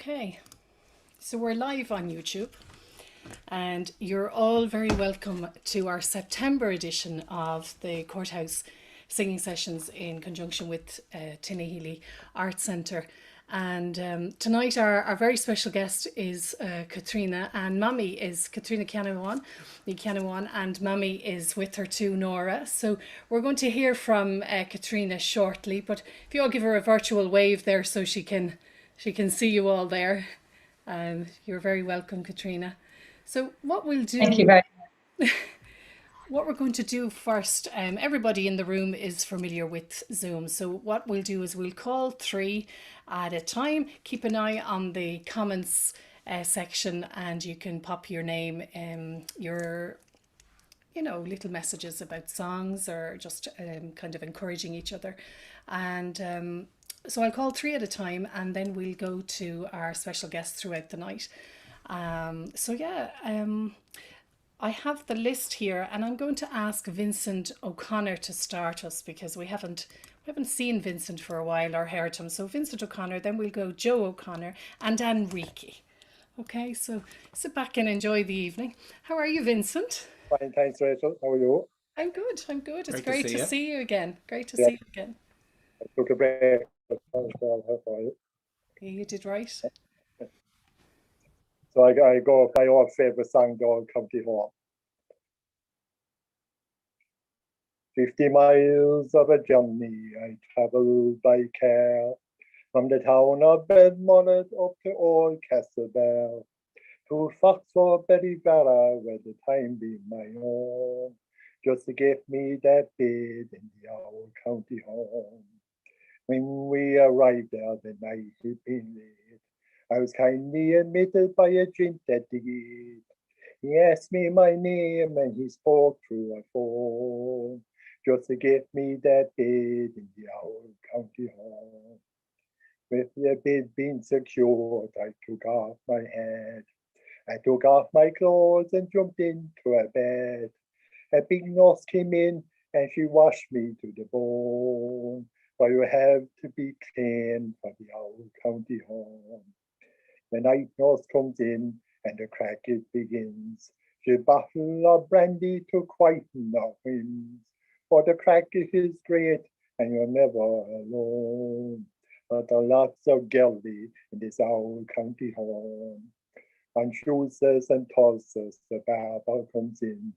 Okay, so we're live on YouTube, and you're all very welcome to our September edition of the Courthouse Singing Sessions in conjunction with Tinahely Arts Centre. And tonight our very special guest is Caitríona, and Mummy is Caitríona Ní Cheannabháin, and Mummy is with her too, Nora. So we're going to hear from Caitríona shortly, but if you all give her a virtual wave there so she can see you all there. You're very welcome, Caitríona. So what we'll do... Thank you very much. What we're going to do first, everybody in the room is familiar with Zoom. So what we'll do is we'll call three at a time. Keep an eye on the comments section, and you can pop your name, your little messages about songs, or just kind of encouraging each other. And so I'll call three at a time, and then we'll go to our special guests throughout the night. I have the list here, and I'm going to ask Vincent O'Connor to start us, because we haven't seen Vincent for a while or heard him. So Vincent O'Connor, then we'll go Joe O'Connor and Enrique. Okay, so sit back and enjoy the evening. How are you, Vincent? Fine, thanks, Rachel. How are you? I'm good. It's great to see you again. Great to Yeah. see you again. I took a break. You did right. So I go with my old favourite song, Dog County Home. 50 miles of a journey I travelled by car, from the town of Bedmont up to old Castlebar, to Foxford, Berrybarra, where the time be my own, just to get me that bed in the old county home. When we arrived there, the night had been late. I was kindly admitted by a gent at the gate. He asked me my name and he spoke through a phone, just to get me that bed in the old county home. With the bed being secured, I took off my hat. I took off my clothes and jumped into a bed. A big nurse came in and she washed me to the bone, for you have to be clean for the old county home. The night nurse comes in and the crack it begins. She bottle of brandy to quieten the winds, for the crack is great and you're never alone. But there are lots of girlie in this old county home. On Tuesdays and Thursdays the barber comes in.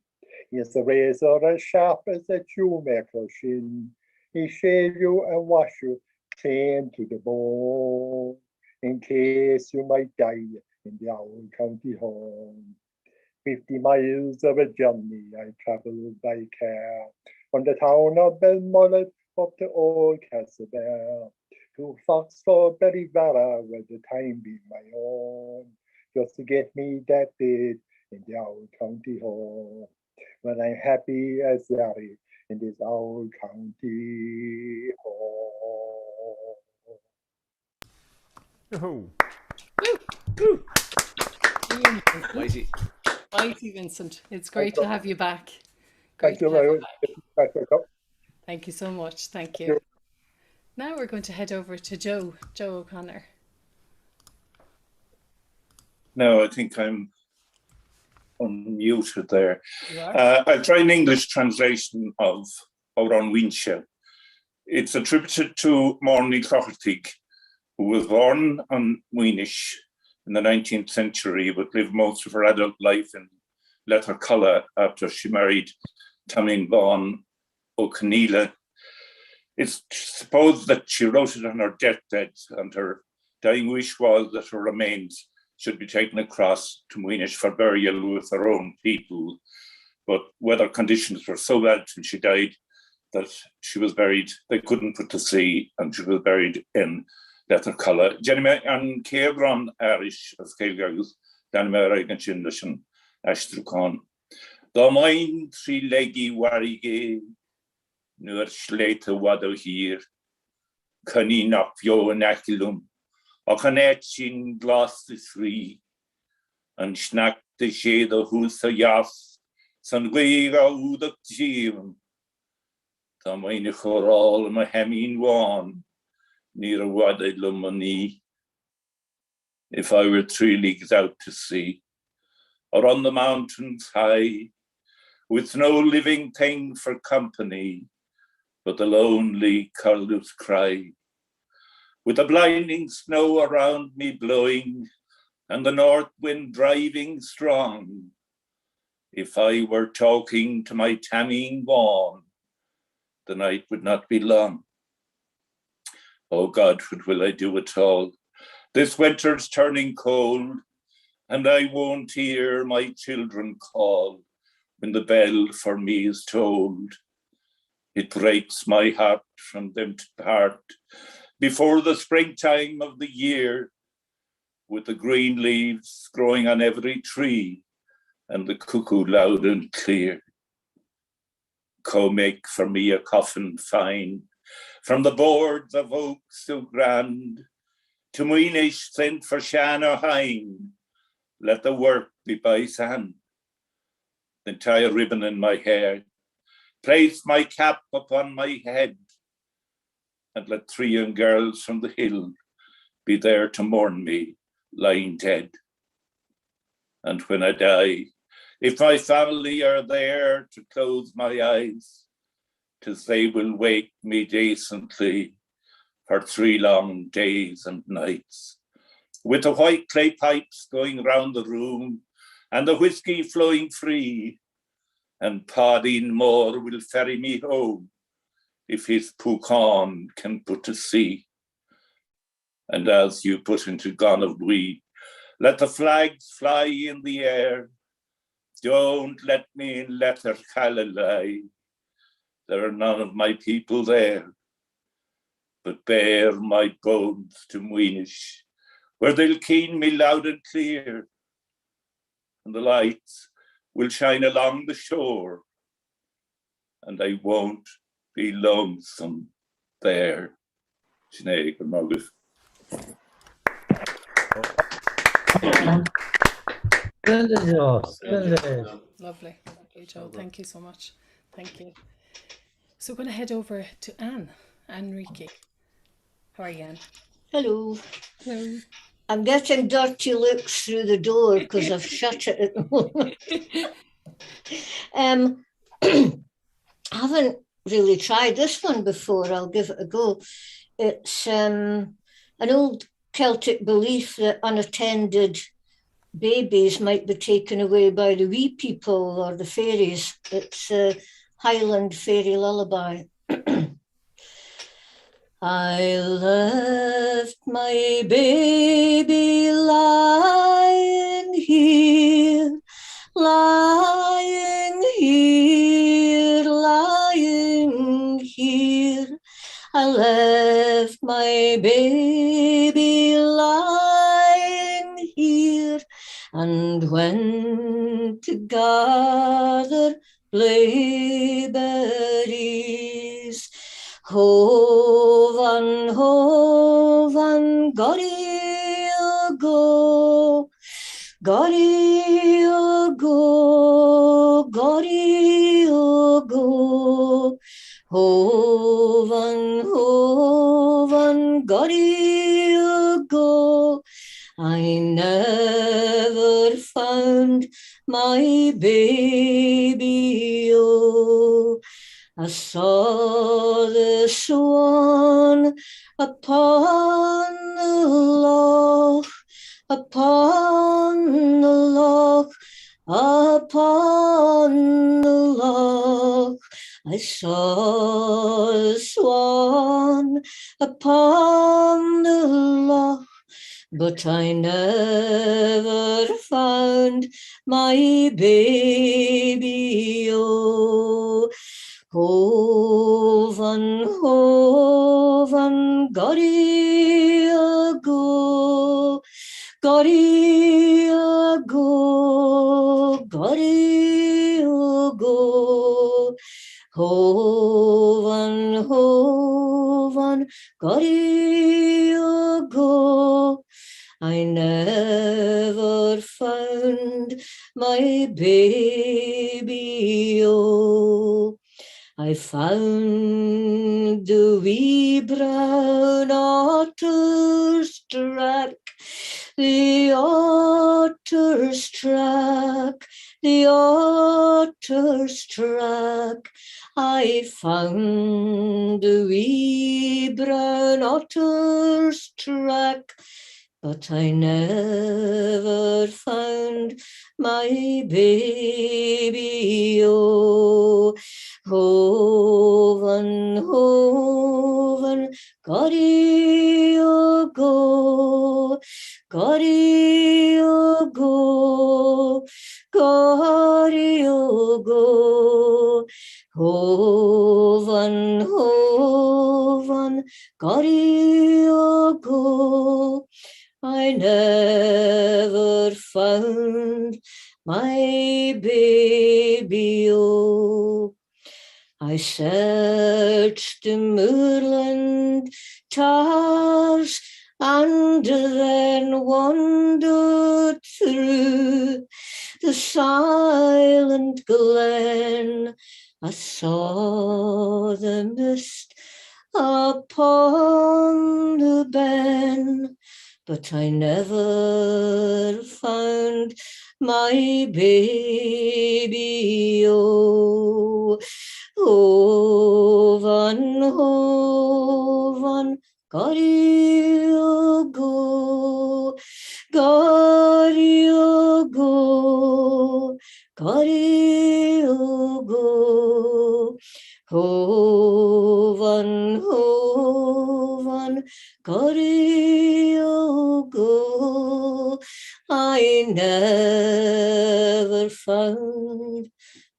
He has a razor as sharp as a shoemaker's shin. He shave you and wash you clean to the bone, in case you might die in the old county home. 50 miles of a journey I travelled by car, from the town of Belmullet up to old Castlebar, to Foxford, Berrybarra, where the time be my own, just to get me that bed in the old county home. When I'm happy as Larry in this old county home. Oh. Mighty Vincent. It's great to have you back. Thank you very much. Thank you so much. Thank you. Now we're going to head over to Joe O'Connor. No, I think I'm unmuted there. I'll try an English translation of Oran Winchell. It's attributed to Morny Clochertig, who was born on Weenish in the 19th century, but lived most of her adult life in Letterculla after she married Tamlin Vaughan O'Conneilla. It's supposed that she wrote it on her deathbed, and her dying wish was that her remains should be taken across to Weenish for burial with her own people. But weather conditions were so bad when she died that she was buried, they couldn't put to sea, and she was buried in Letterculla. Jenny an Caitríona Irish as Cailgagus, Danime Reagan Chinlishan, Ashtrukon. Domain three leggy warige, nur slate wado here, Cunny knock yo and Akilum. Och an etching glass the three, and snack the shade of who's a yas, san gwega udak jim. Ta meine choral ma hemin wan, near a wade lumani. if I were 3 leagues out to sea, or on the mountains high, with no living thing for company, but the lonely curlew's cry. With the blinding snow around me blowing, and the north wind driving strong, if I were talking to my Tammy Vaughan, the night would not be long. Oh God, what will I do at all? This winter's turning cold, and I won't hear my children call when the bell for me is tolled. It breaks my heart from them to part before the springtime of the year, with the green leaves growing on every tree and the cuckoo loud and clear. Co make for me a coffin fine from the boards of oak so grand, to Moinish sent for Cheannabháin, let the work be by hand. Then tie a ribbon in my hair, place my cap upon my head, and let 3 young girls from the hill be there to mourn me, lying dead. And when I die, if my family are there to close my eyes, 'tis they will wake me decently for 3 long days and nights, with the white clay pipes going round the room and the whiskey flowing free, and Paddy Moore will ferry me home if his Pucon can put to sea. And as you put into Gonavui, let the flags fly in the air. Don't let me in Lettercalalai. There are none of my people there, but bear my bones to Moinish, where they'll keen me loud and clear, and the lights will shine along the shore, and I won't be lonesome there. Sinead Magus. Lovely, Joe. Thank you so much. Thank you. So we're going to head over to Anne Ricky. How are you, Anne? Hello. Hello. I'm getting dirty looks through the door because I've shut it at the moment. I haven't really tried this one before. I'll give it a go. It's an old Celtic belief that unattended babies might be taken away by the wee people or the fairies. It's a Highland fairy lullaby. I left my baby lying here, lying here, lying here. I left my baby lying here and went to gather blaeberries. Hovan, hovan, gory-o-go, gory-o-go, gory-o-go. Hovan, hovan, gory-o-go. I never found my baby, oh. I saw the swan upon the loch, upon the loch, upon the loch. I saw the swan upon the loch, but I never found my baby, oh. Hovan, hovan, gory-o-go, gory-o-go, gory-o-go. Hovan, hovan, gory-o-go. I never found my baby, oh. I found the wee brown otter's track, the otter's track, the otter's track. I found the wee brown otter's track, but I never found my baby. Oh, hoven, hoven, Goddy, oh, go, Goddy, oh, go, Goddy, oh, go. Hoven, hoven, Goddy, oh, go. I never found my baby. Oh, I searched the moorland tars and then wandered through the silent glen. I saw the mist upon the ben, but I never found my baby. Oh, hoven, hoven, Goddy, oh, go, Goddy, oh, go, Goddy, oh, go. Hoven, hoven, Goddy, oh, go. I never found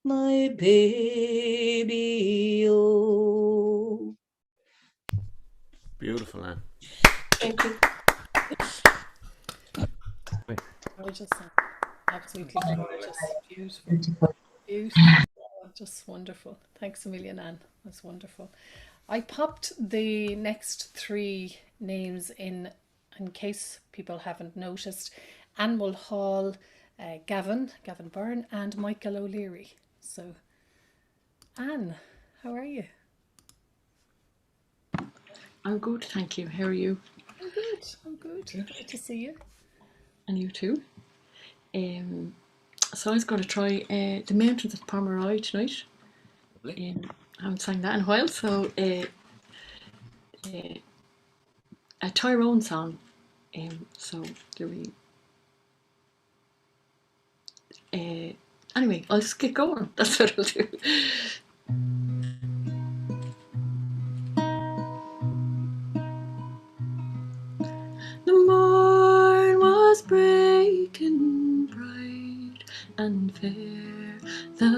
my baby. Oh. Beautiful, Anne. Thank you. Gorgeous, absolutely gorgeous, beautiful, beautiful, just wonderful. Thanks a million, Anne. That's wonderful. I popped the next three names in case people haven't noticed: Anne Mulhall, Gavin Byrne, and Michael O'Leary. So, Anne, how are you? I'm good, thank you. How are you? I'm good. I'm good. Good to see you. And you too. So I was going to try The Mountains of Pomeroy tonight. I haven't sang that in a while, so a Tyrone song. So there we. Anyway, I'll just get going. That's what I'll do. The morn was breaking bright and fair, the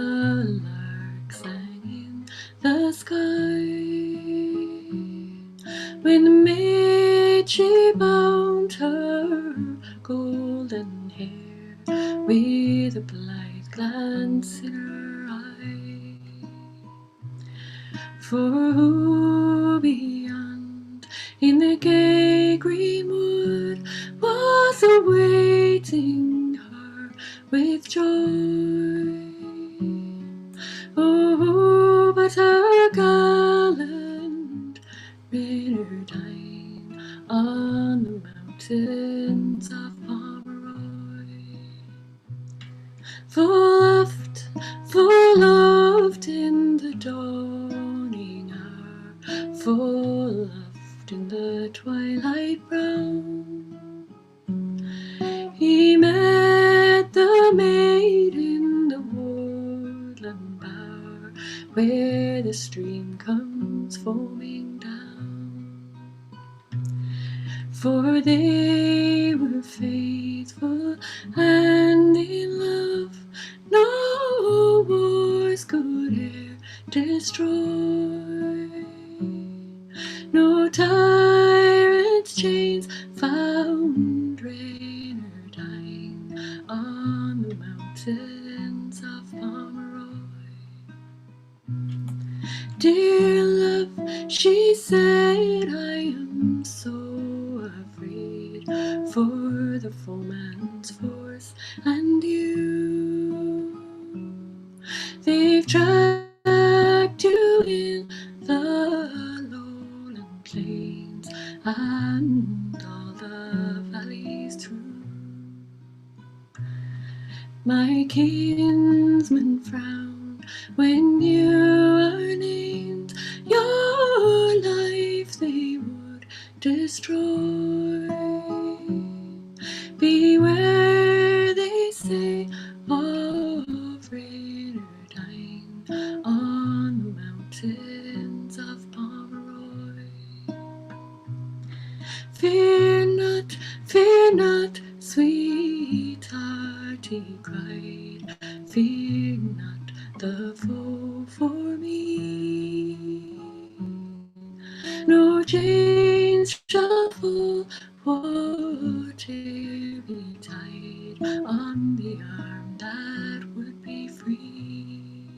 lark sang in the sky. When the maid she bound her golden hair with a blithe glance in her eye. For who beyond in the gay green wood was awaiting her with joy? Oh, but her gallant Renardine on the mountains of Pomeroy, full oft in the dawning hour, full oft in the twilight brown, he met the maid in the woodland bower, where the stream comes foaming down. For they were faithful and in love, no wars could e'er destroy, no tyrant's chains found Renardine on the mountains of Pomeroy. Dear love, she said, I am so afraid for the foeman's force and you. They've tracked you in the lowland plains and all the valleys through. My kinsmen frown when you are named. Your life they would destroy. Beware, they say, of Renardine on the mountains of Pomeroy. Fear not, sweetheart, he cried. Fear not the foe for me. No chains shall fall, whatever betide on the arm that would be free.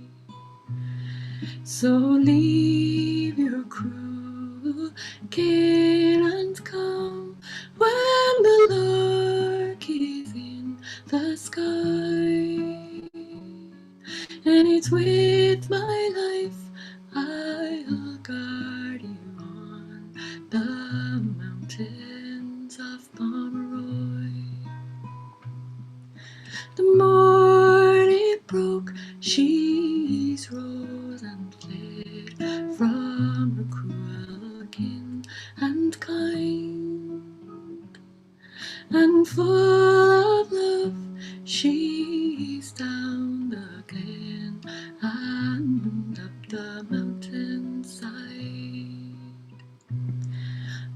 So leave your cruel care and come when the lark is in the sky. And it's with my life I'll guard you on the mountains of Pomeroy. The morn it broke, she's rose and fled from her cruel kin and kind. And full of love, she's down the glen and up the mountainside.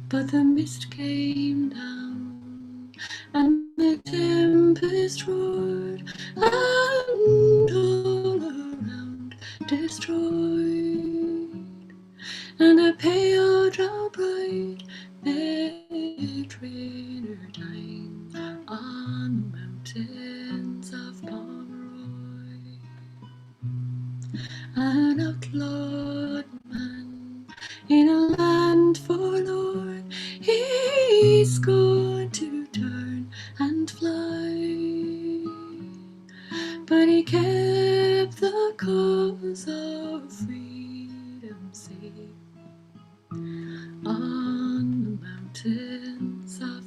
But the mist came down and the tempest roared, and all around destroyed. And a pale drow bride met Renardine on the mountains of Pomeroy. An outlawed man in a land forlorn, he's going to turn and fly. But he kept the cause of freedom safe on the mountains of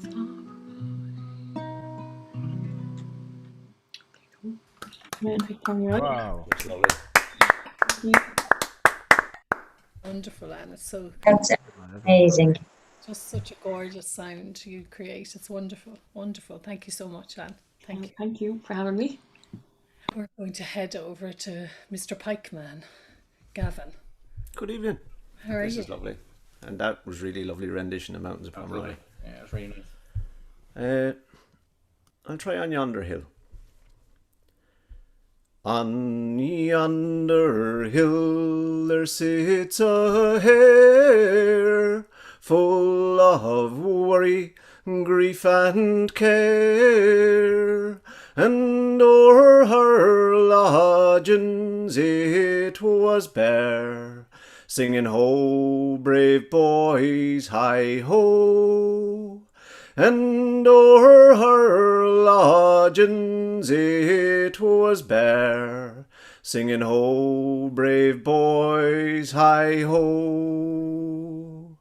Pomeroy. Wow. That's lovely. Wonderful, Anne. It's so That's amazing. just such a gorgeous sound you create. It's wonderful, wonderful. Thank you so much, Anne. Thank you. Thank you for having me. We're going to head over to Mr. Pikeman, Gavin. Good evening. How are This you? is lovely. And that was really lovely rendition of Mountains of Pomeroy. Yeah, it's really nice. I'll try On Yonder Hill. On yonder hill there sits a hare, full of worry, grief and care, and o'er her lodgings it was bare, singing ho, brave boys, hi ho. And o'er her lodgings it was bare, singing ho, brave boys, hi ho.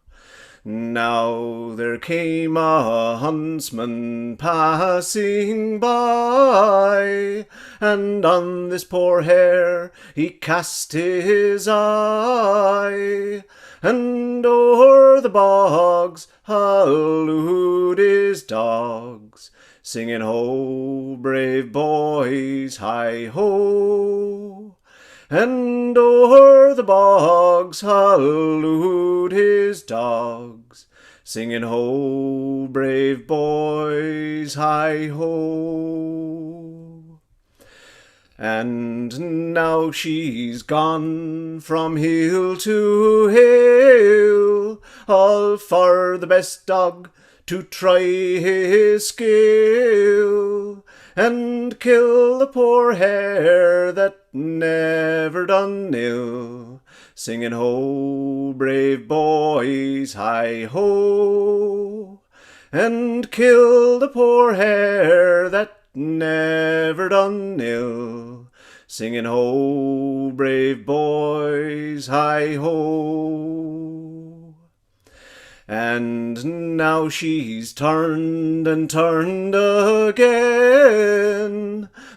Now there came a huntsman passing by, and on this poor hare he cast his eye, and o'er the bogs hallooed his dogs, singing ho, brave boys, hi ho. And o'er the bogs hallooed his dogs, singing ho, brave boys, hi ho. And now she's gone from hill to hill, all for the best dog to try his skill, and kill the poor hare that never done ill, singing ho, brave boys, hi ho. And kill the poor hare that never done ill, singing ho, brave boys, hi ho. And now she's turned and turned again,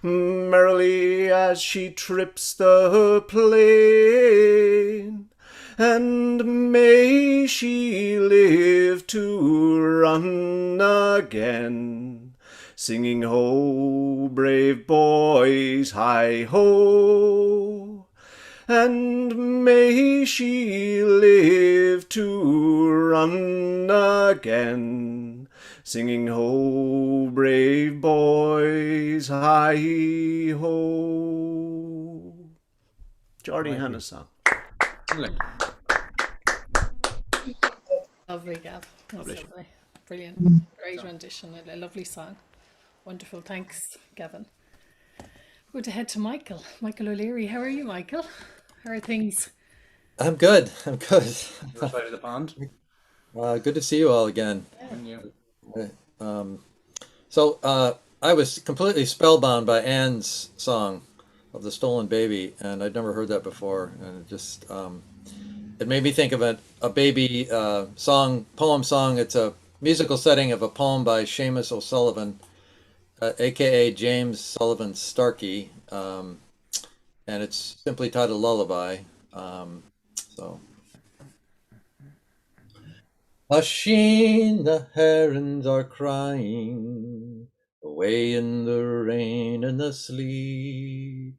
merrily as she trips the plain. And may she live to run again, singing ho, brave boys, hi ho. And may she live to run again, singing ho, brave boys, hi ho. Geordie Hannah's song. Lovely, Gav. That's Lovely. lovely. Brilliant. Great rendition. A lovely song. Wonderful. Thanks, Gavin. Good to head to Michael. Michael O'Leary. How are you, Michael? How are things? I'm good. I'm good. Other side of the pond. Good to see you all again. And you. I was completely spellbound by Anne's song of the Stolen Baby, and I'd never heard that before, and it just it made me think of a baby poem song. It's a musical setting of a poem by Seamus O'Sullivan, aka James Sullivan Starkey, and it's simply titled Lullaby. Husheen, the herons are crying, away in the rain and the sleet,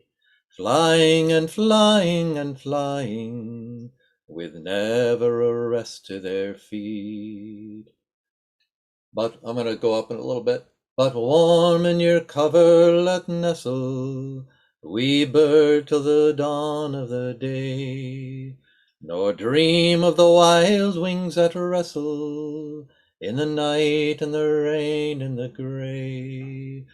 flying and flying and flying, with never a rest to their feet. But I'm going to go up in a little bit. But warm in your coverlet nestle, wee bird, till the dawn of the day, nor dream of the wild wings that wrestle in the night and the rain and the grey.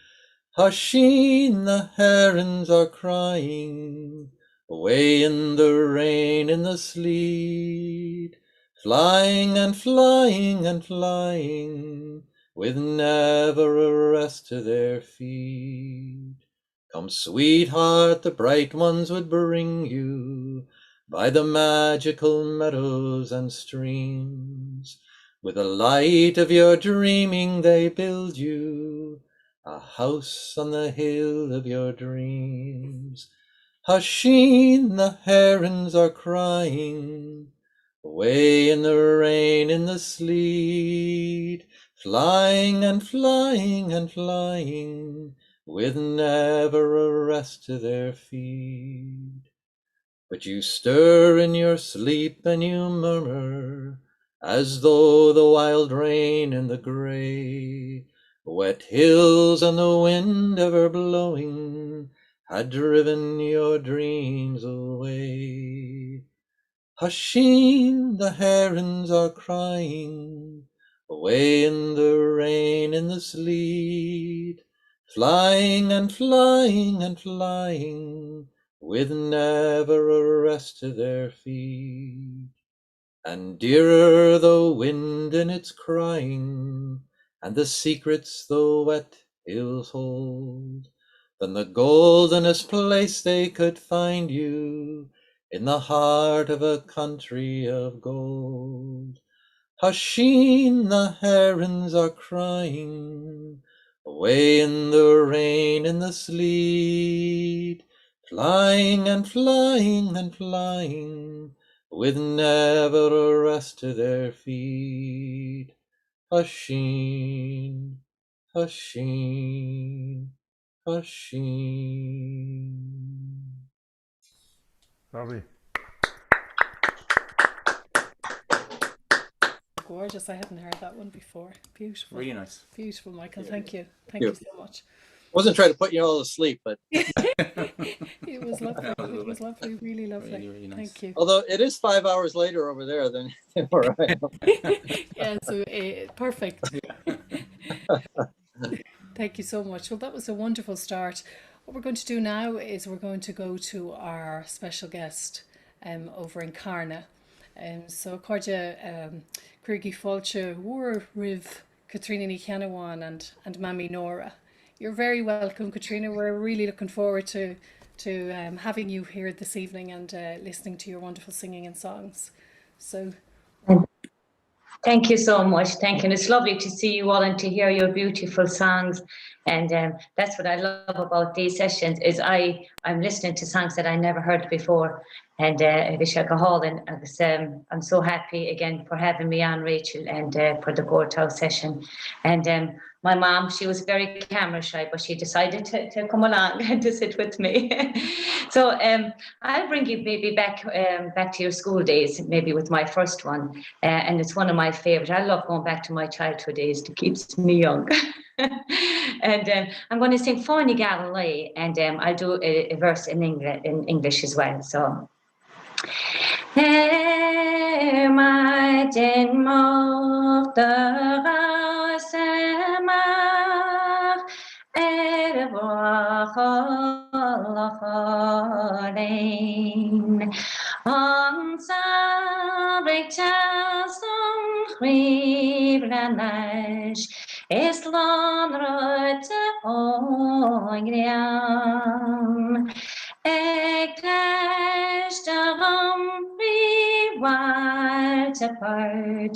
Husheen, the herons are crying, away in the rain and the sleet, flying and flying and flying, with never a rest to their feet. Come, sweetheart, the bright ones would bring you by the magical meadows and streams. With the light of your dreaming they build you a house on the hill of your dreams. Husheen, the herons are crying, away in the rain, in the sleet, flying and flying and flying, with never a rest to their feet. But you stir in your sleep and you murmur, as though the wild rain and the grey, wet hills and the wind ever blowing, had driven your dreams away. Husheen, the herons are crying, away in the rain and the sleet, flying and flying and flying, with never a rest to their feet. And dearer the wind in its crying, and the secrets the wet hills hold, than the goldenest place they could find you, in the heart of a country of gold. Husheen, the herons are crying, away in the rain and the sleet, flying and flying and flying, with never a rest to their feet. Husheen, husheen, husheen. Lovely. Gorgeous. I hadn't heard that one before. Beautiful. Really nice. Beautiful, Michael. Thank you. Thank you so much. Wasn't trying to put you all to sleep, but It was lovely. It was lovely. Really lovely. Really, really nice. Thank you. although it is 5 hours later over there than where I am. Yeah, so perfect. Thank you so much. Well, that was a wonderful start. What we're going to do now is we're going to go to our special guest over in Carna. So Cordia Craigie Fulcha were with Caitríona Ní Cheannabháin and Mammy Nora. You're very welcome, Caitríona. We're really looking forward to having you here this evening and listening to your wonderful singing and songs. So Thank you so much. Thank you. And it's lovely to see you all and to hear your beautiful songs. And that's what I love about these sessions is I'm listening to songs that I never heard before. And I'm so happy again for having me on, Rachel, and for the Courthouse session. And my mom, she was very camera shy, but she decided to come along and to sit with me. So I'll bring you maybe back to your school days, maybe with my first one. And it's one of my favorites. I love going back to my childhood days. It keeps me young. And I'm going to sing Fáinne Gael, and I'll do a verse in English as well. So. My den mocht de semach Fhaoláin an sabreachtas chríomh is lánrate óingrian ag teiste bhhail apart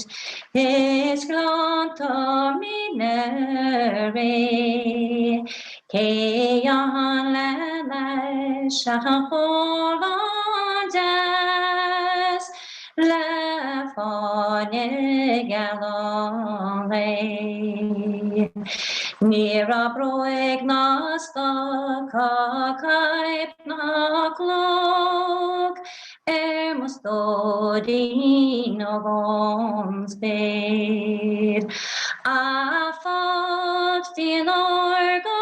is glánta mína ré cé an leis a chólandas le Fáinne Gael Ní a broig násta cacaip na clog mustodí no gons bed a fod dín orga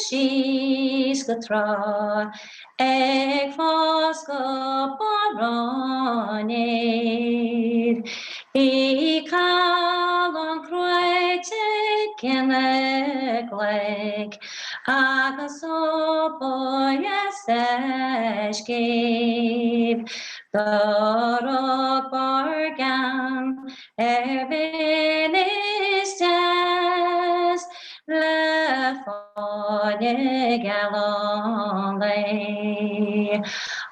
she's go tra ag fosca baronid I cal an croite Kinnig agus óbóias escéib Dorog bargan vinistes le Fáinne Gael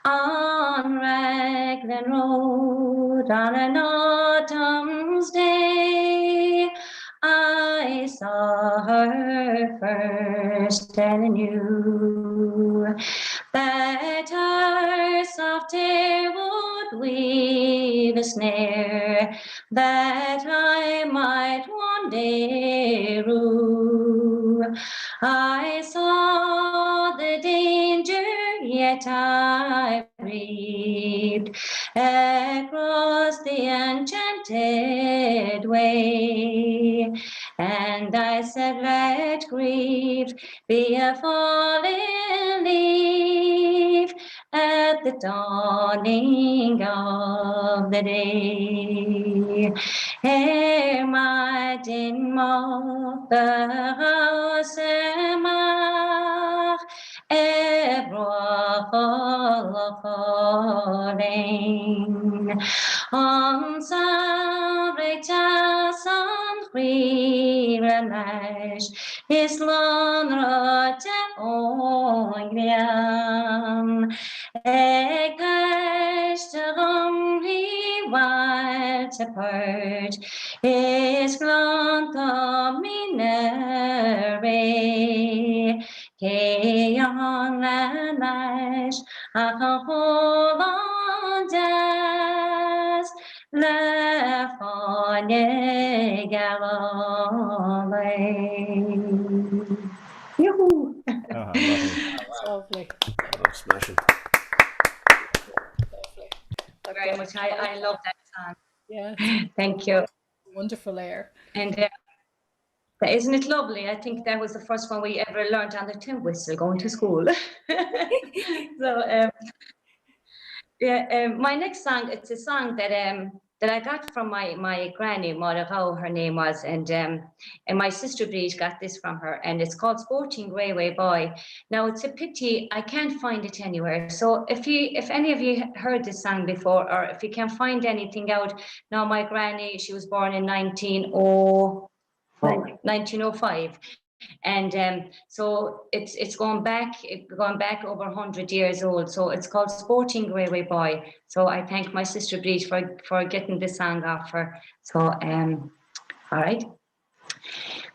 on Raglan Road on an autumn's day I saw her first and knew that her soft hair would weave a snare that I might one day rue. I saw the danger, yet I breathed across the enchanted way. And I said, let grief be a falling leaf at the dawning of the day. Ere my din mocht the house emach Fhaoláin on sabreachtas an chríomh is lánrate óingrian ag teiste bhhail apart is glánta mína ré cé an leis a chólandas le Fáinne Gael Yoo-hoo! That's lovely. Oh, smashing. Very much. I love that song. Yeah. Thank you. Wonderful air. And isn't it lovely? I think that was the first one we ever learned on the tin whistle going to school. So my next song, it's a song that I got from my granny, Maragao, her name was, and my sister Bridge got this from her, and it's called Sporting Railway Boy. Now it's a pity I can't find it anywhere. So if any of you heard this song before, or if you can find anything out, now my granny, she was born in 1905. And so it's going back over 100 years old. So it's called Sporting Railway Boy. So I thank my sister Breach for getting this song off her. So all right.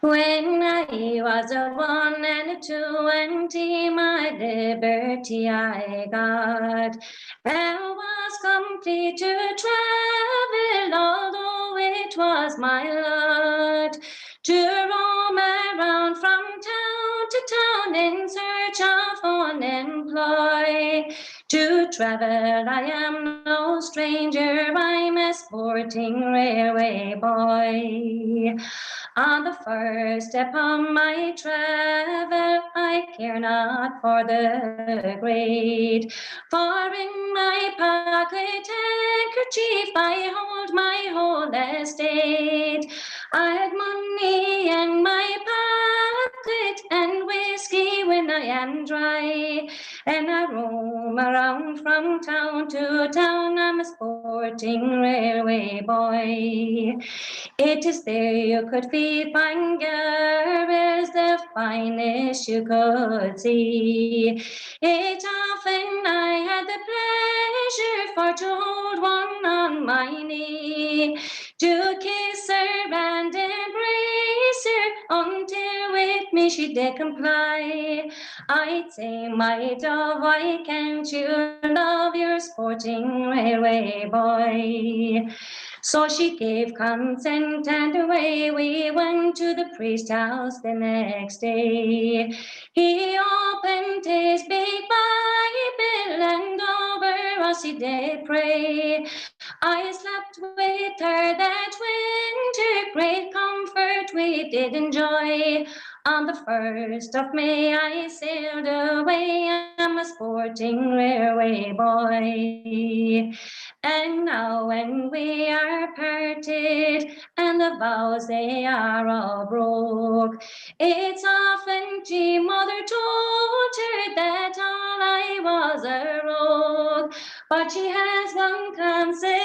When I was a 1 and a 20, my liberty I got. I was complete to travel, although it was my lot to roam around from town to town in search of unemployed. To travel I am no stranger, I'm a sporting railway boy. On the first step of my travel, I care not for the grade. For in my pocket handkerchief I hold my whole estate. I had money in my pocket and whiskey when I am dry. And I roam around from town to town, I'm a sporting railway boy. It is there you could find girls, the finest you could see. It often I had the pleasure for to hold one on my knee, to kiss her and embrace her until with me she did comply. I'd say, my dove, why can't you love your sporting railway boy? So she gave consent and away we went to the priest's house the next day. He opened his big Bible and over us he did pray. I slept with her that winter, great comfort we did enjoy. On the 1st of May I sailed away, I'm a sporting railway boy. And now when we are parted and the vows they are all broke, it's often she mother told her that all I was a rogue. But she has one consolation,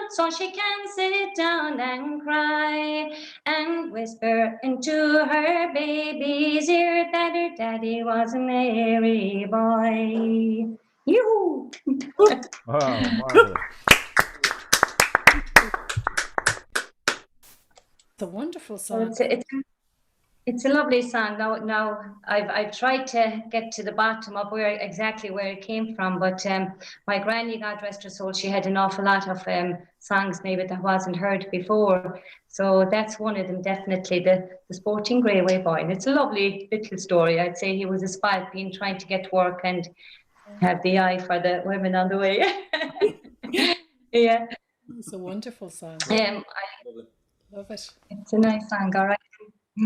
so she can sit down and cry and whisper into her baby's ear that her daddy was a merry boy. Yoo-hoo! Wow, marvelous. It's a wonderful song. It's a lovely song. Now I've tried to get to the bottom of exactly where it came from, but my granny, God rest her soul, she had an awful lot of songs maybe that wasn't heard before. So that's one of them, definitely, the Sporting Railway Boy. And it's a lovely little story. I'd say he was a spalpeen being trying to get work and have the eye for the women on the way. Yeah. It's a wonderful song. I Love it. It's a nice song, all right. Do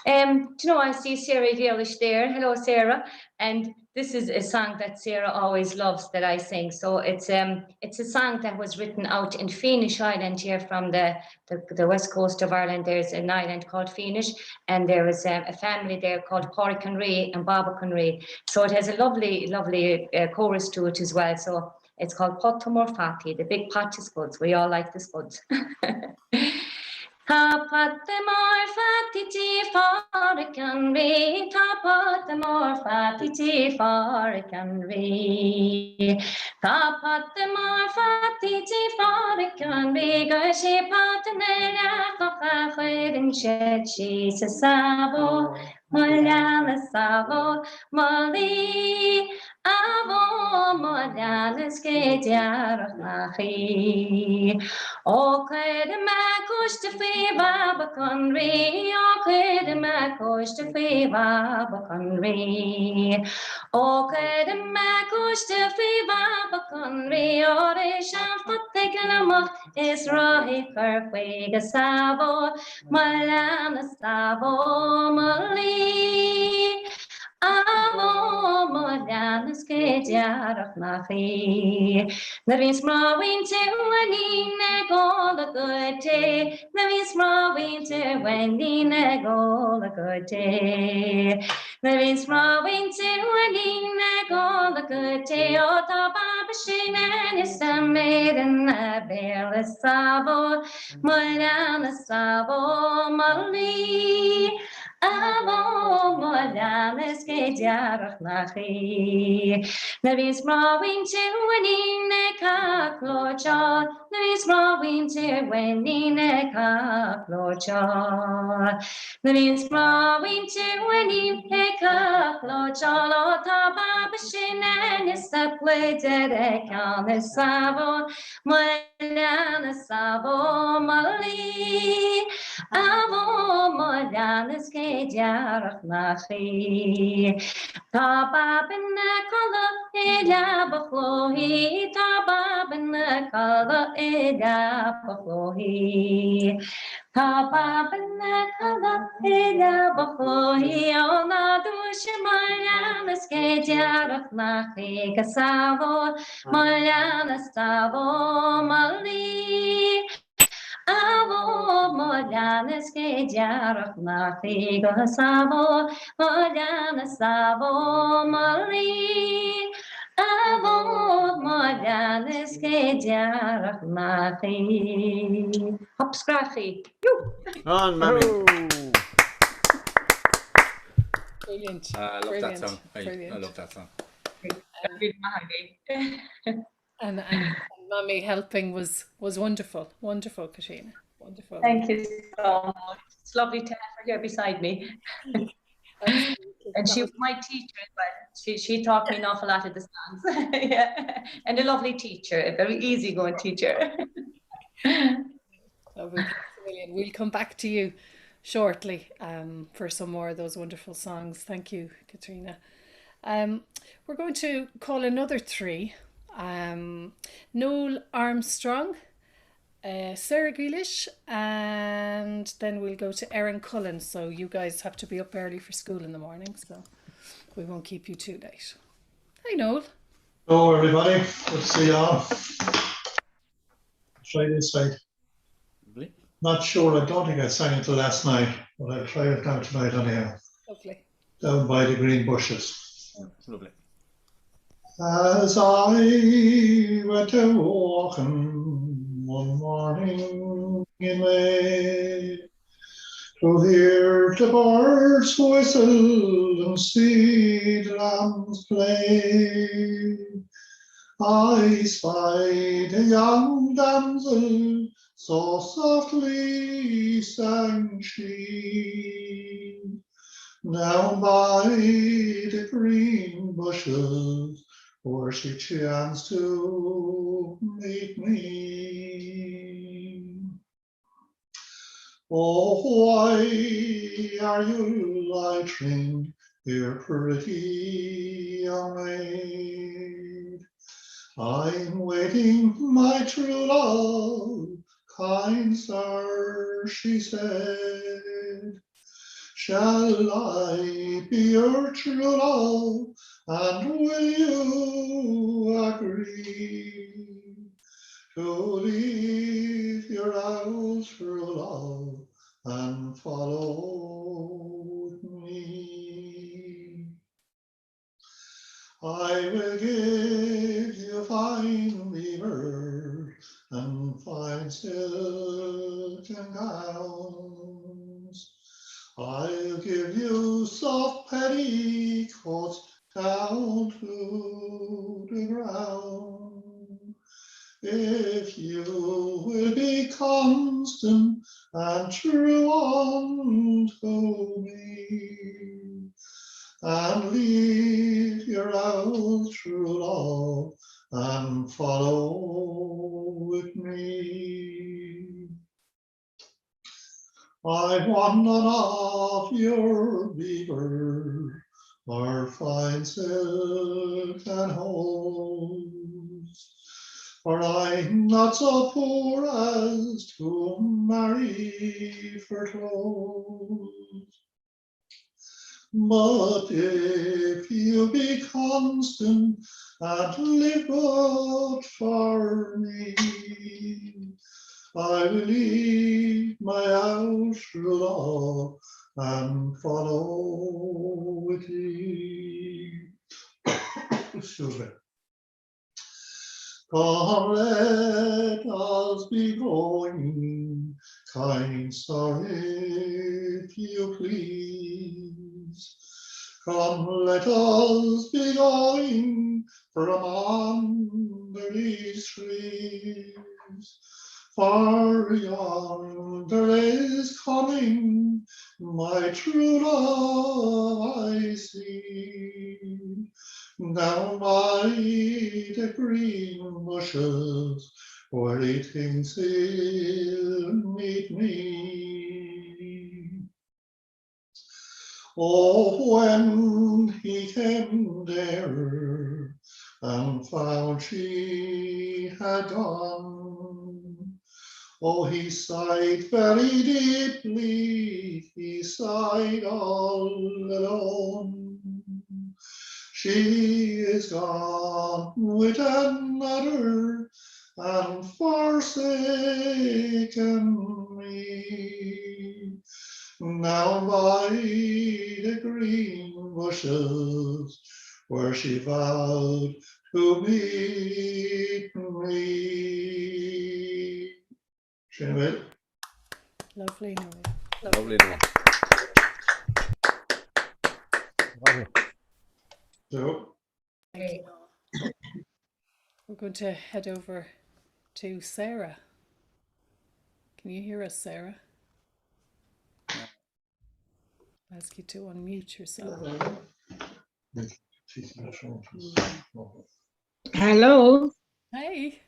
you know, I see Sarah Gaelish there. Hello, Sarah. And this is a song that Sarah always loves that I sing. So it's a song that was written out in Fhaoláin Island here from the west coast of Ireland. There's an island called Fhaoláin, and there is a family there called Pádraig Ray and Baba Ray. So it has a lovely chorus to it as well. So it's called Pot More Fatty, the big pot of spuds. We all like the spuds. Tapat the more fatty tea for a canry, tapat the more fatty tea for a canry. Tapat the more fatty tea for a canry, go she pat and then a chwyd and shed she sa savo, Mariana savo, Molly. Avo Mariana's gediar nachi. O could ma kush to fee Baba Conry. O could ma kush to fee Baba Conry. O could ma kush to fee Baba Conry. O de shan foot taken a mock is rohi kerwig savo. Mariana savo Molly. Avo Mariana's gediar nachi. There is more winter when in a goal a good day. There is more winter when in a goal a good day. There is more winter when in a goal a good day. O the Baba Shin and his maiden a bell savo. Mariana savo Molly. Malanas ke diarach nachi. Navis mrawin tirwenin eka klocha. Navis mrawin tirwenin eka klocha. Navis mrawin tirwenin eka klocha. Lota babashin and isapwe derek Savo, Malana Savo, Mali, Avo, Malanas Kejarach Nachi, Tabab in the color, Eda Baflohi, Tabab in the color, Eda Baflohi. Tabab in the color, Eda Baflohi, Ona Dush Malanas Kejarach Nachi, Kasavo. Malana Savo Mali Avo Malanas ke diarach nachi Savo Malana Savo Mali Avo Malanas ke diarach nachi Hopscratchy. On, Mammy. Brilliant. I love Brilliant. that song. I Brilliant. love that song. And Mummy helping was wonderful. Wonderful, Caitríona. Wonderful. Thank you so much. It's lovely to have her here beside me. And she was my teacher as well. She taught me an awful lot of the songs. Yeah. And a lovely teacher, a very easygoing teacher. Lovely. Thanks a million. We'll come back to you shortly for some more of those wonderful songs. Thank you, Caitríona. We're going to call another three. Noel Armstrong, Sarah Grealish, and then we'll go to Erin Cullen. So you guys have to be up early for school in the morning, so we won't keep you too late. Hi, Noel. Hello, everybody. Good to see you all. Try this side. Lovely. Not sure. I don't think I sang it last night, but I'll try it now tonight anyhow. Lovely. Down by the green bushes. Lovely. As I went a walking one morning in May, to hear the birds whistle and see the lambs play, I spied a young damsel, so softly sang she, down by the green bushes, where she chanced to meet me. Oh, why are you loitering here, pretty young maid? I'm waiting my true love, kind sir, she said. Shall I be your true love, and will you agree to leave your old true love and follow me? I will give you fine weaver and fine silk and gowns. I'll give you soft petticoats down to the ground. If you will be constant and true unto me, and leave your old true love and follow with me. I want none of your beaver or fine silk and hose, for I'm not so poor as to marry for clothes. But if you be constant and live good for me, I will leave my house true love and follow with thee. Excuse me. Come, let us be going, kind sir, if you please. Come, let us be going from under these trees. For yonder is coming my true love I see. Down by the green bushes where he thinks he'll meet me. Oh, when he came there and found she had gone, oh, he sighed very deeply, he sighed all alone. She is gone with another and forsaken me. Now by the green bushes where she vowed to meet me. Cheannabháin. Lovely, Noel. Lovely Noel. Lovely. So, We're going to head over to Sarah. Can you hear us, Sarah? Ask you to unmute yourself. Hello. Hey.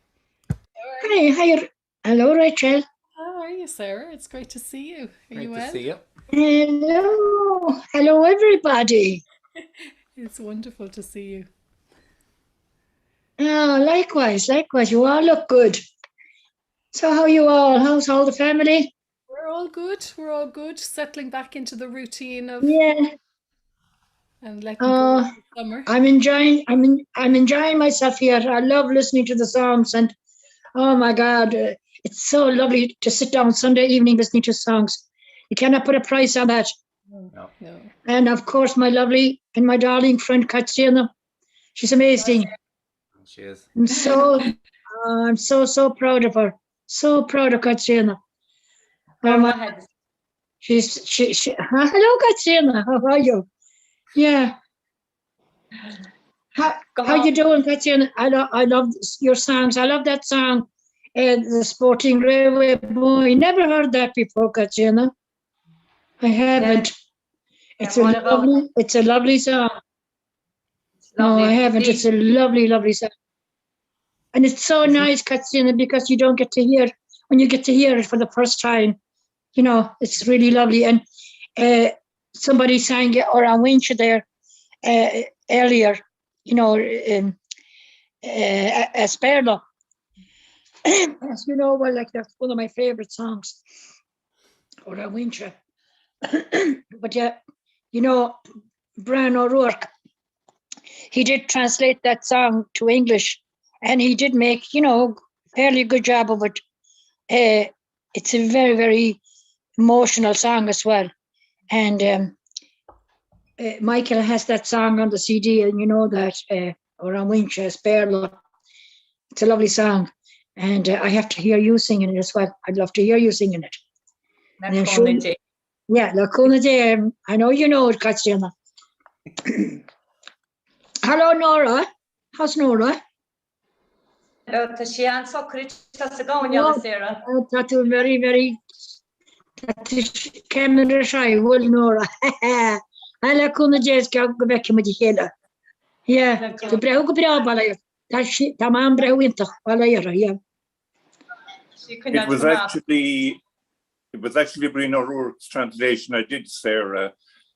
Hi. Hello, Rachel. How are you, Sarah? It's great to see you. Are Great you to well? see you. Hello. Hello, everybody. It's wonderful to see you. Oh, likewise. You all look good. So how are you all? How's all the family? We're all good. We're all good. Settling back into the routine of Yeah. and letting go of the summer. I'm enjoying myself here. I love listening to the songs, and oh my God, it's so lovely to sit down Sunday evening listening to songs. You cannot put a price on that. No. And of course, my lovely and my darling friend Caitríona, she's amazing. She is. I'm so proud of her. So proud of Caitríona. Hello, Caitríona. How are you? Yeah. How you doing, Caitríona? I love your songs. I love that song, the Sporting Railway Boy. Never heard that before, Caitríona. I haven't. It's a lovely song. No, I haven't. It's a lovely, lovely song. And it's so nice, Caitríona, because you don't get to hear when you get to hear it for the first time. You know, it's really lovely. And somebody sang it or on Winch there earlier, you know, Asperlo. As you know, well, like that's one of my favorite songs, or a Winch. But yeah, you know, Brian O'Rourke, he did translate that song to English, and he did make, you know, fairly good job of it. It's a very, very emotional song as well. And Michael has that song on the CD, and you know that, or on Winch, Sperlo. It's a lovely song. And I have to hear you singing it as well. I'd love to hear you singing it. Yeah, Lacuna Day. I know you know it, Caitríona. Hello, Nora. How's Nora? Hello, she on Socrates. How's it going, Sarah? That's a very, very. Camera shy, well, Nora. I Lacuna Day go back to the yeah, the brew go brew balayer. That's the man brew winter balayer, yeah. It was actually Brian O'Rourke's translation I did, Sarah,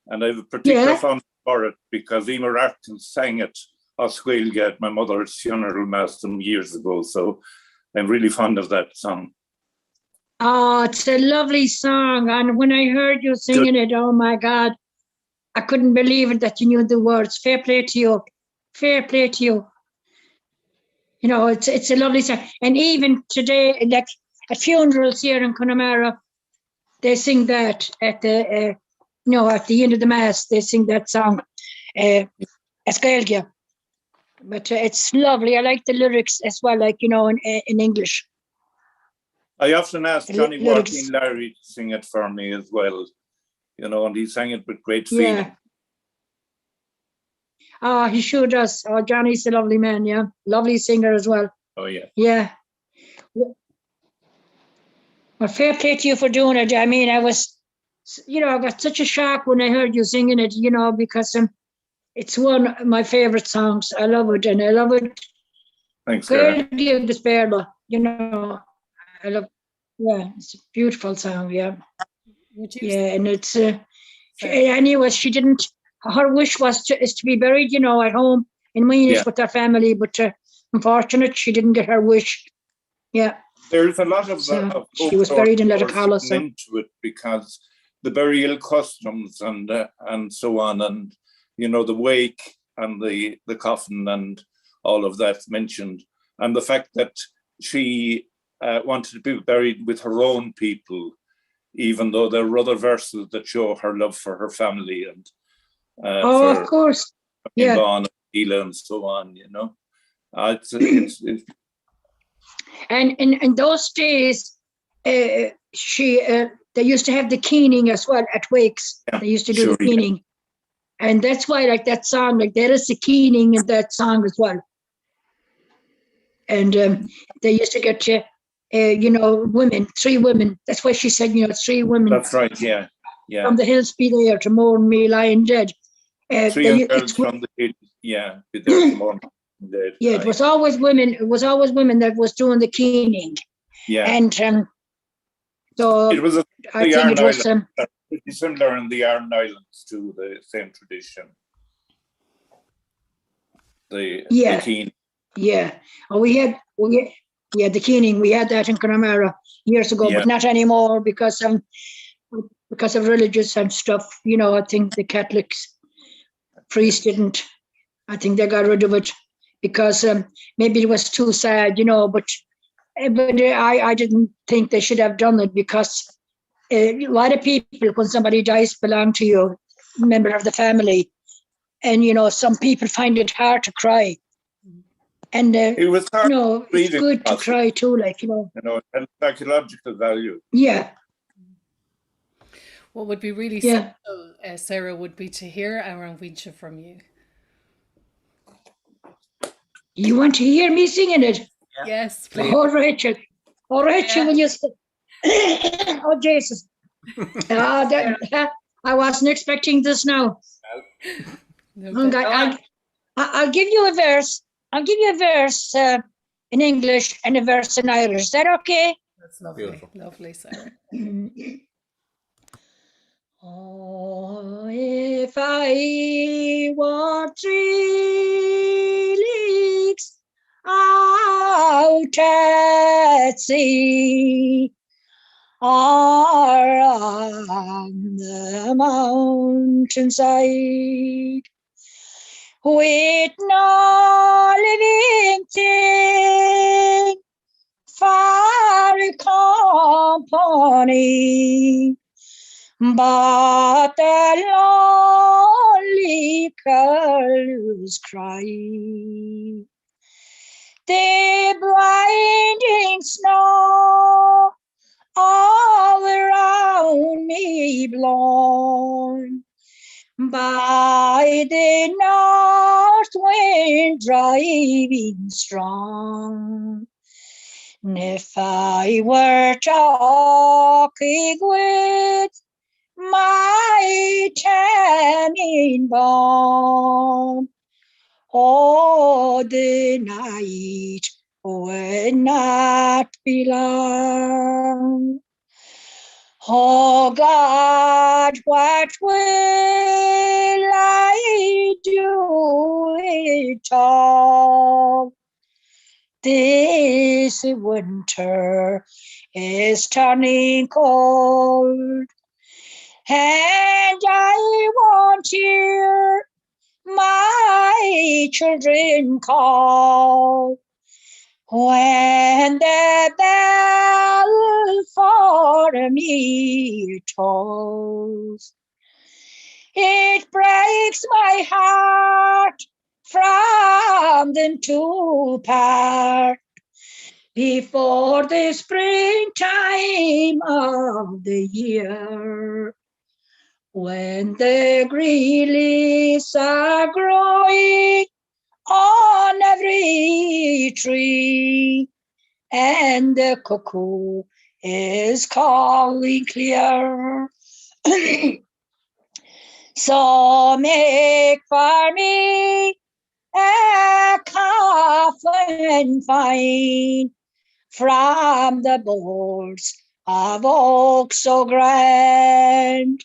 and I have a particular fond for it because Emer Atkins sang it as Gaeilge at my mother's funeral mass some years ago, so I'm really fond of that song. Oh, it's a lovely song, and when I heard you singing it, oh my God, I couldn't believe it that you knew the words. Fair play to you. Fair play to you. You know, it's a lovely song. And even today, like at funerals here in Connemara, they sing that at the, at the end of the mass, they sing that song, Gaeilge. But it's lovely. I like the lyrics as well, like, you know, in English. I often ask Johnny Walking Larry to sing it for me as well, you know, and he sang it with great feeling. Ah, he sure does. Oh, Johnny's a lovely man, yeah. Lovely singer as well. Oh, yeah. Yeah. Well, fair play to you for doing it. I mean, I was, I got such a shock when I heard you singing it, because it's one of my favorite songs. I love it, and I love it. Thanks, Sarah. Give despair, but I love. Yeah, it's a beautiful song. Yeah, yeah, and it's. Anyway, she didn't. Her wish is to be buried, at home in Weenish with her family, but unfortunate she didn't get her wish. Yeah. There's a lot of she was buried in Lettercalla, into it because the burial customs and so on, and the wake and the coffin and all of that mentioned, and the fact that she wanted to be buried with her own people, even though there are other verses that show her love for her family and of course, and Ela and so on. It's and in those days, they used to have the keening as well at wakes. Yeah, they used to do the keening, and that's why that song, there is the keening in that song as well. And they used to get women, 3 women. That's why she said, 3 women. That's right. Yeah. From the hills be there to mourn me lying dead. 3 girls from the hills. Yeah, be there to mourn. Yeah, it was always women. It was always women that was doing the keening. Yeah, and so it was. I think it was pretty similar in the Aran Islands to the same tradition. The keening. Yeah. Oh, we had the keening. We had that in Connemara years ago, but not anymore because of religious and stuff. I think the Catholics priests didn't. I think they got rid of it because maybe it was too sad, but I didn't think they should have done it because a lot of people, when somebody dies, belong to you, member of the family, and some people find it hard to cry, and it was hard. It's good to cry too, it had psychological value. Yeah. What would be really simple, Sarah, would be to hear our Wincha from you. You want to hear me singing it? Yes, please. Oh, Rachel. Oh, Rachel, will you... Oh, Jesus. I wasn't expecting this now. I'll give you a verse. I'll give you a verse in English and a verse in Irish. Is that okay? That's lovely. Beautiful. Lovely, Sarah. Oh, if I were 3 leagues out at sea, or on the mountainside, with no living thing for company, but the lonely curlew's cry, the blinding snow all around me blown by the north wind driving strong. And if I were talking with my tanning bomb, oh, the night would not be long. Oh God, what will I do it all? This winter is turning cold, and I won't hear my children call when the bell for me tolls. It breaks my heart from them to part before the springtime of the year. when the green leaves are growing on every tree, and the cuckoo is calling clear. So make for me a coffin fine from the boards of oak so grand,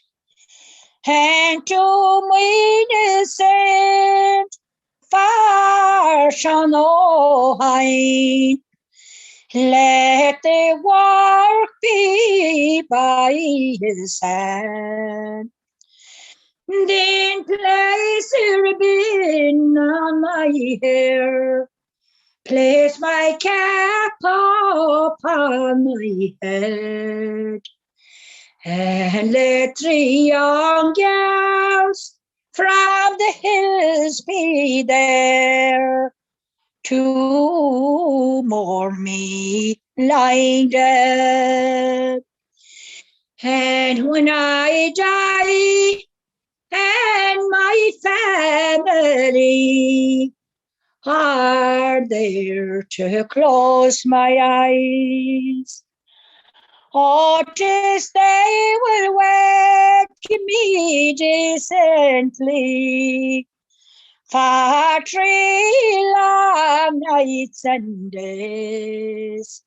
and to my innocent far shall no hide. Let the work be by his hand. Then place a ribbon on my hair, place my cap upon my head, and let 3 young girls from the hills be there to mourn me lying dead. And when I die, and my family are there to close my eyes, oh, 'tis they will wake me decently for 3 long nights and days,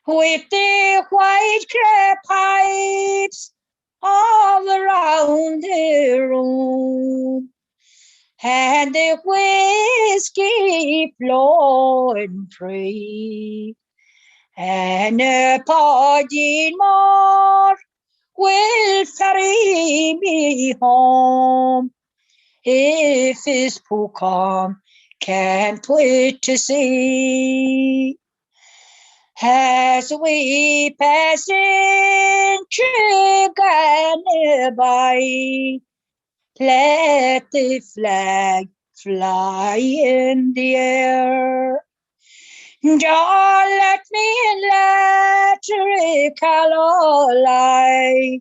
with the white clay pipes all around the room, and the whiskey flowing free, and a pardon more will ferry me home, if his Pucom can put to sea. As we pass in Cheannabháin, let the flag fly in the air. Don't let me let Caroline,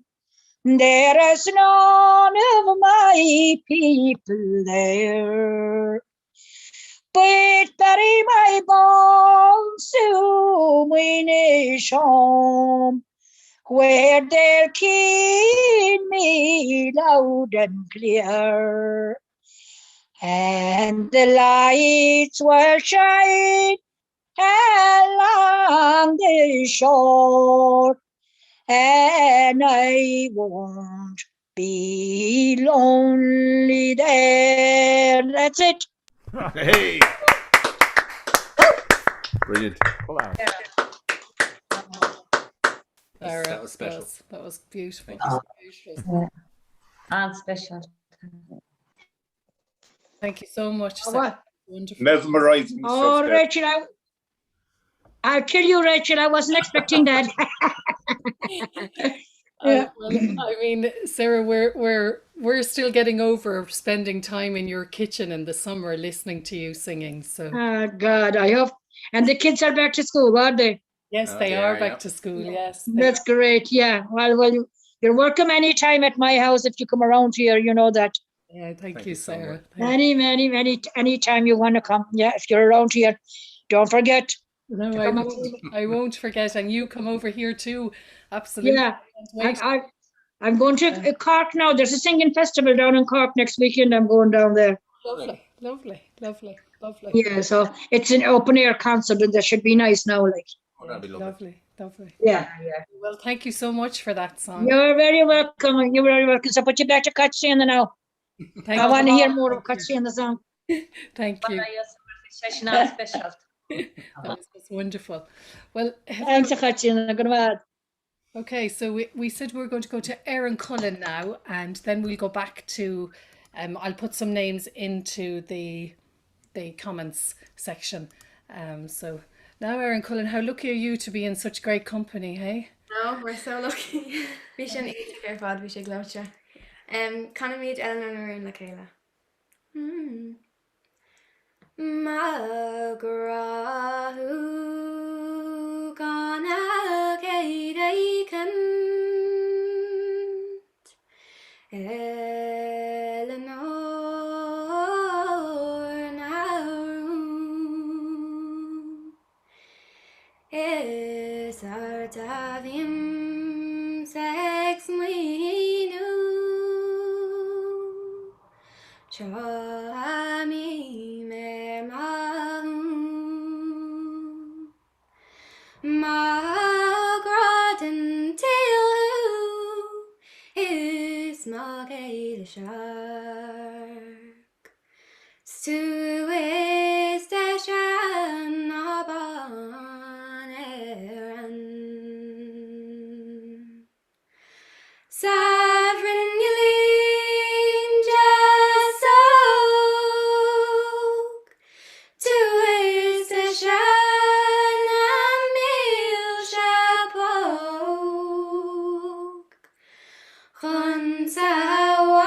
there is none of my people there. But bury my bones to Winnish home, where they'll keep me loud and clear, and the lights will shine along the shore, and I won't be lonely there. That's it. Hey! Brilliant. That was special. That was beautiful. Yeah. And special. Thank you so much. Oh, Sarah. what? Wonderful. Mesmerizing. Oh, stuff, Rachel, I'll kill you, Rachel. I wasn't expecting that. Yeah. Well, I mean, Sarah, we're still getting over spending time in your kitchen in the summer listening to you singing. So Oh, God, I hope. And the kids are back to school, aren't they? yes, they are back to school. Yes, That's great. Yeah. Well, you're welcome anytime at my house if you come around here. You know that. yeah. Thank you, Sarah. Any time you want to come. Yeah, if you're around here, don't forget. No, I won't forget. And you come over here too. Absolutely. Yeah. Can't wait. I'm going to Cork now. There's a singing festival down in Cork next weekend. I'm going down there. Lovely, lovely, lovely, lovely. Yeah, so it's an open air concert and that should be nice now. Like, Oh, that'd be lovely. Lovely. Yeah. Well, thank you so much for that song. You're very welcome. You're very welcome. So put you back to Caitríona now. I want to hear more of Caitríona song. Thank you. Session and special. That's wonderful. Well, Thanks, Caitríona. Good night. okay, so we said we were going to go to Erin Cullen now, and then we'll go back to, I'll put some names into the comments section. So now, Erin Cullen, how lucky are you to be in such great company, hey? No, we're so lucky. We should eat our fad, we should gloat you. Can I meet Eleanor Noreen Lakayla? Magrahu gana gaidaikant Eleanor Narum is Artavium sex minu Shami mermahum Margaret till is Margate Shark Stu is the Cheannabháin Eran Sovereign Yelin Jasok Tu is the Cheannamil Shapok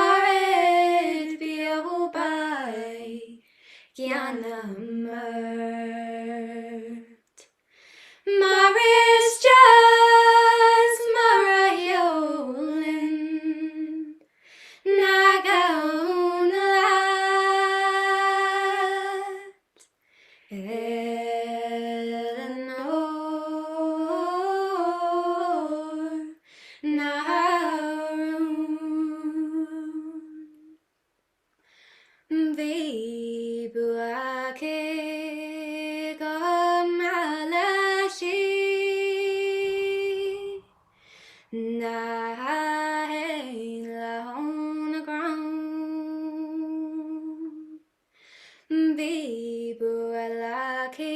Chansawared Biobai Gianamert Maris Jas Marayolin Nagaunlat Eleanor Narum Vibuake Gamalashi Nahain Lahona ground Vibualake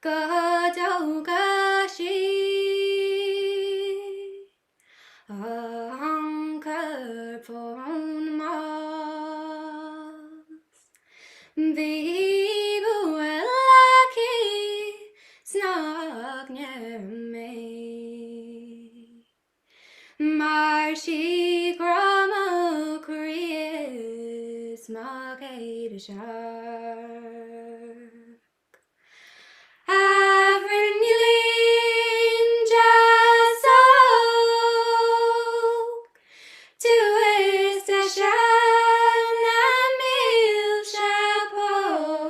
Gadogashi Ankar Phone Mars Vibualake Snag near me Marshi Grama Chris Margate Shark Avrin Yelin Jasok Tu is the Cheannamil Shapok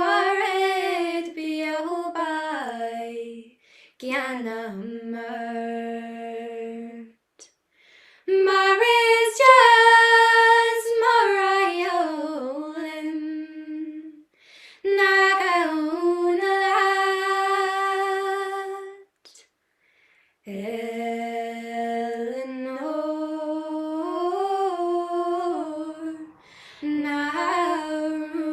Chansawared Biobai Gianamert Maris Jas Marayolin Nagaunalat Eleanor Narum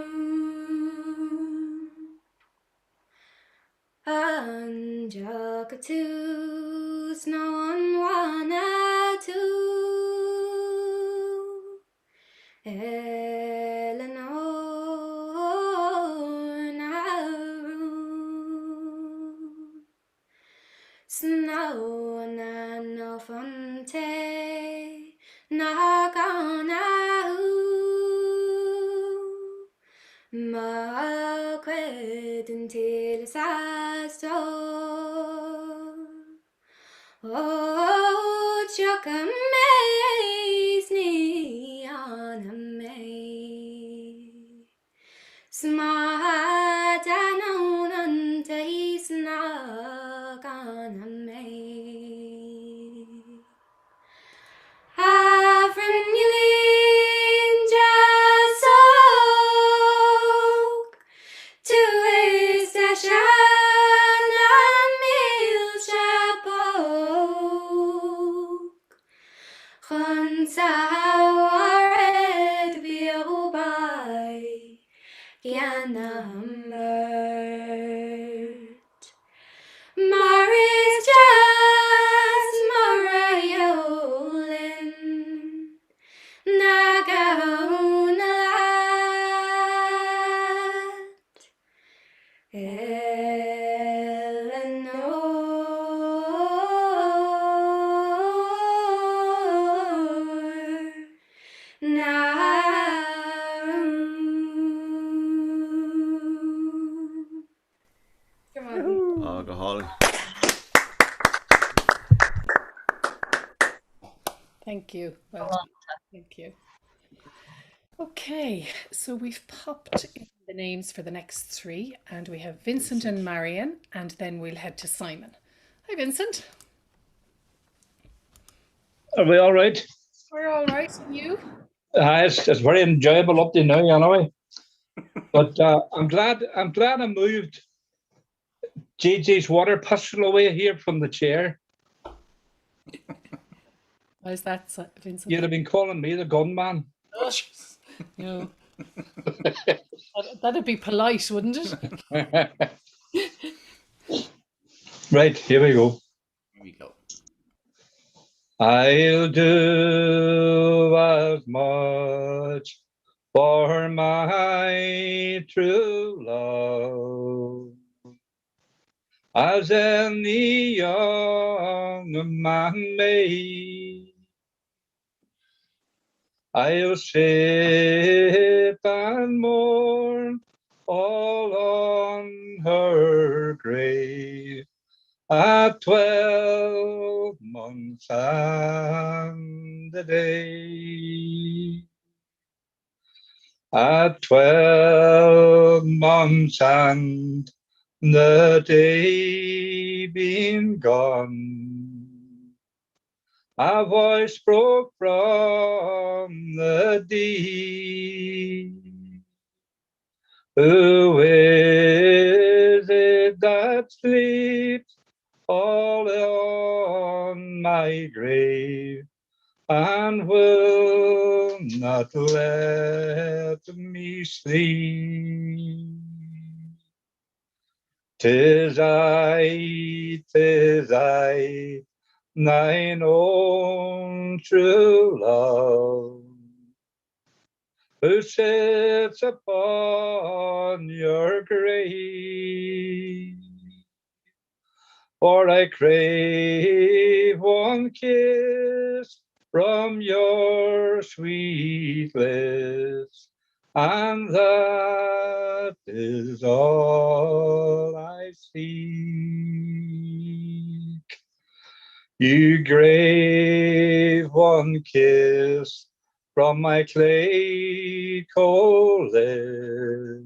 Anjakatus no anwanatu Eleanor Narum Snow no fonte Naganahu Margaret until Sastor Oh, Chokamaze ni aname Smartanon taisnaganame Avrin Yelin Jasok Tu is the Cheannamil Shapok Chansawared Biobai Gianamert Maris Jas Marayolin Nagaunalat Eleanor Thank you. Well done. Thank you. Okay, so we've popped in the names for the next three, and we have Vincent and Marion, and then we'll head to Simon. Hi, Vincent. Are we all right? We're all right. And you? It's very enjoyable up to now, anyway. But I'm glad I moved JJ's water pistol away here from the chair. Why is that, Vincent? You'd have been calling me the gunman. Oh, no. That'd be polite, wouldn't it? Right, here we go. Here we go. I'll do as much for my true love as any young man may. I'll sit and mourn all on her grave at 12 months and a day. At 12 months and the day been gone, a voice broke from the deep. Who is it that sleeps all on my grave and will not let me sleep? 'Tis I, thine own true love, who sits upon your grave. For I crave one kiss from your sweet lips, and that is all I seek. You crave one kiss from my clay cold lips,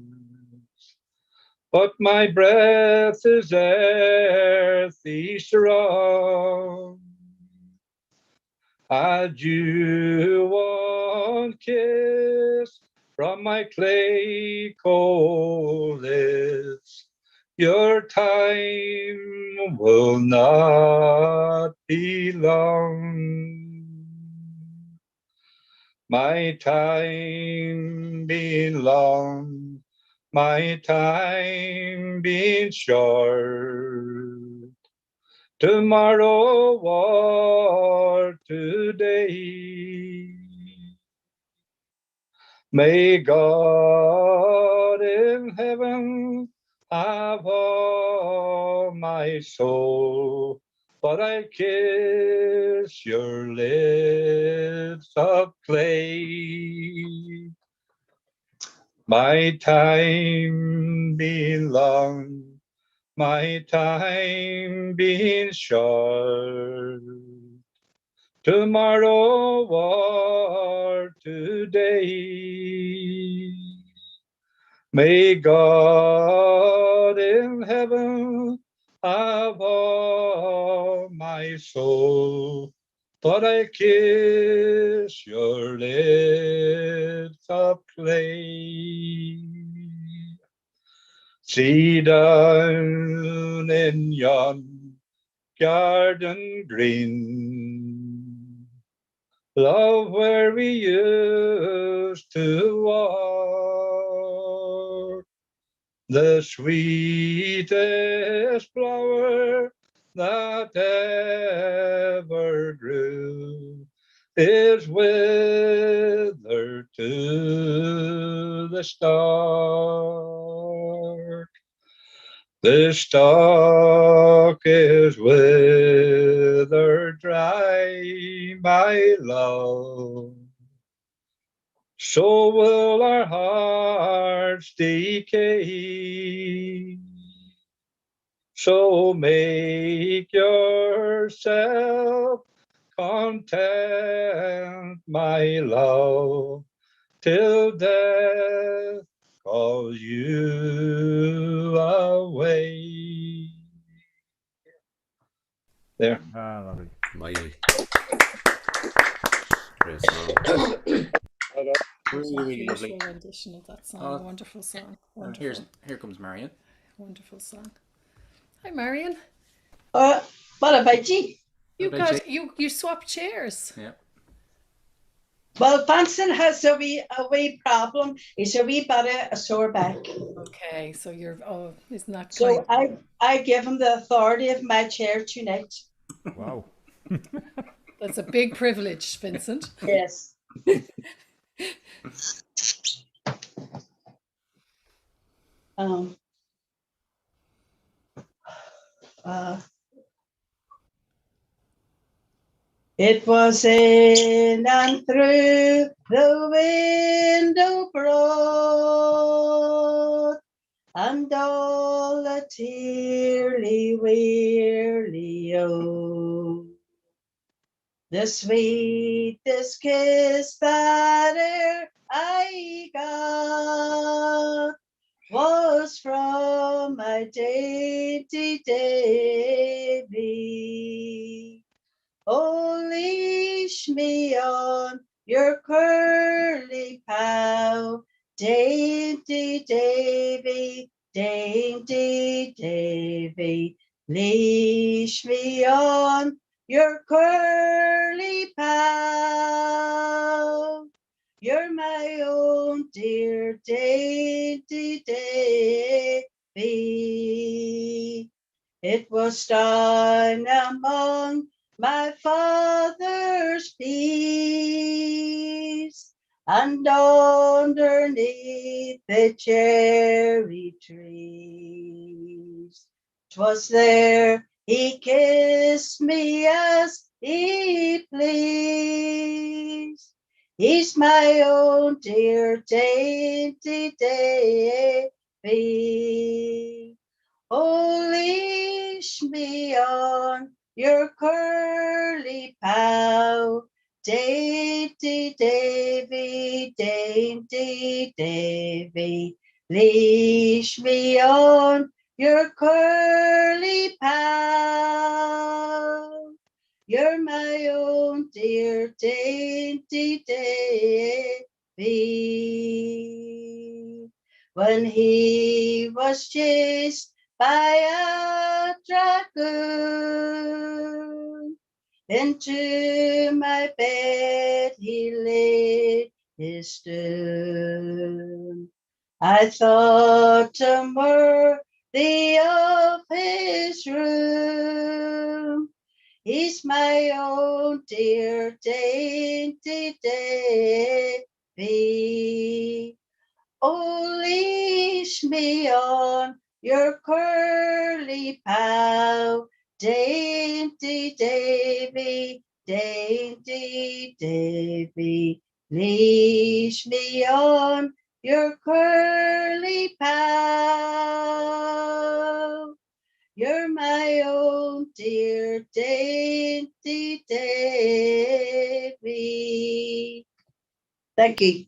but my breath is earthy strong. Had you one kiss from my clay cold lips, your time will not be long. My time being long, my time being short, tomorrow or today. May God in heaven have all my soul, but I kiss your lips of clay. My time being long, my time being short, tomorrow or today. May God in heaven have all my soul, but I kiss your lips of clay. See down in yon garden green, love, where we used to walk, the sweetest flower that ever grew is withered to the stalk. The stalk is withered dry, my love. So will our hearts decay. So make yourself content, my love, till death calls you away. There. Ah, lovely. Mighty. Great song. Really, really lovely. beautiful rendition of that song. Oh, Wonderful song. Well, Wonderful. here comes Marion. Wonderful song. Hi, Marion. What about you? You swapped chairs. Yeah. Well, Vincent has a wee problem. He's a wee bit of a sore back. Okay, so isn't that So kind? I give him the authority of my chair tonight. Wow. That's a big privilege, Vincent. Yes. It was in and through the window broad, and all the tearly wearily oh, the sweetest kiss that e'er I got was from my dainty Davy. Oh, leash me on your curly pow, dainty Davy, dainty Davy. Leash me on your curly pow. You're my own dear dainty Davy. It was down among my father's peas, and underneath the cherry trees. 'Twas there he kissed me as he pleased. He's my own dear dainty Davy. Oh, leash me on your curly pow, dainty Davy, dainty Davy. Leash me on your curly pow. You're my own dear dainty Davy. When he was chased by a dragoon, into my bed he laid his doom. I thought him worthy of his room. He's my own dear dainty Davy. Oh, leash me on your curly pow, dainty Davy, dainty Davy. Leash me on your curly pow. You're my own dear dainty Davy. Thank you.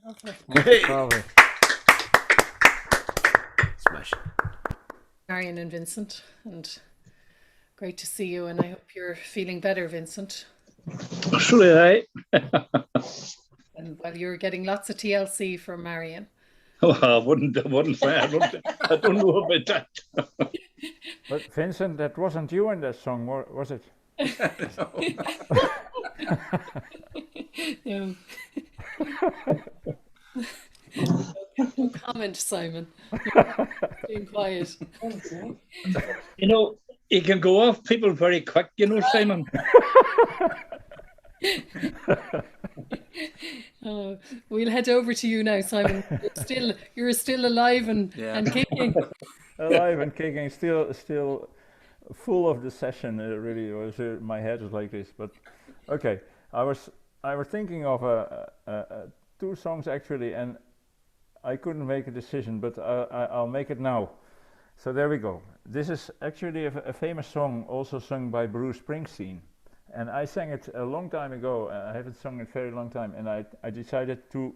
Lovely. Smash. Marion and Vincent, and great to see you, and I hope you're feeling better, Vincent. Surely, right? And while you're getting lots of TLC from Marion. Oh, I wouldn't say. I don't know about that. But Vincent, that wasn't you in that song, was it? No. No comment, Simon. Being quiet. You know, you can go off people very quick, you know, Simon. Oh, we'll head over to you now, Simon. You're still alive and kicking. Alive and kicking, still full of the session. Really, was my head was like this. But okay, I was thinking of two songs actually, and I couldn't make a decision, but I'll make it now. So there we go. This is actually a famous song, also sung by Bruce Springsteen, And I sang it a long time ago. I haven't sung it very long time, and I decided to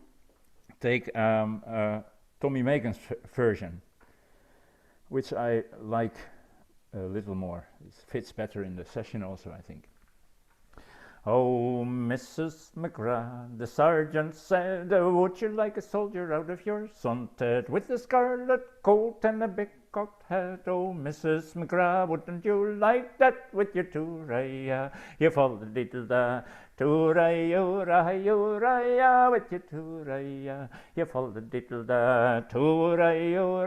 take Tommy Megan's version, which I like a little more. It fits better in the session also, I think. Oh, Mrs. McGrath, the sergeant said, would you like a soldier out of your sun Ted, with a scarlet coat and a big cocked hat? Oh, Mrs. McGrath, wouldn't you like that with your tooraya? You fall the little da, tooraya, with your tooraya. You fall the little da, tooraya.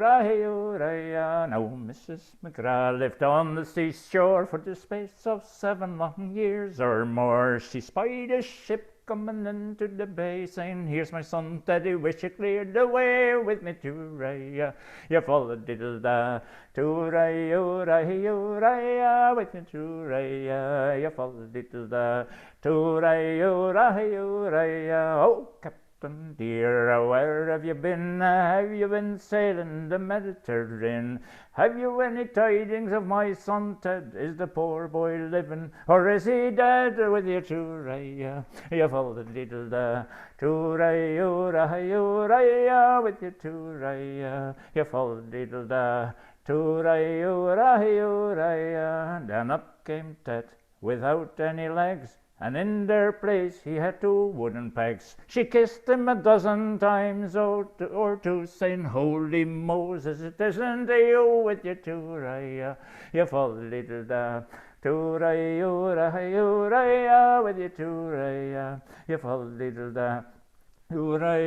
Now, Mrs. McGrath lived on the seashore for the space of 7 long years or more. She spied a ship coming into the bay, saying, here's my son Teddy, wish you cleared the way with me tooraya. You fall the diddle da, tooraya, with me tooraya. You fall the diddle da, tooraya. Oh, Captain dear, where have you been? Have you been sailing the Mediterranean? Have you any tidings of my son Ted? Is the poor boy living, or is he dead? With your tooraya, you fall the diddle da, tooraya, with your tooraya. You fall the diddle da, tooraya. Then up came Ted without any legs, and in their place he had 2 wooden pegs. She kissed him a dozen times or two, saying, holy Moses, it isn't you with your tooraya. You fall the little da, tooraya, with your tooraya. You fall the little da, tooraya.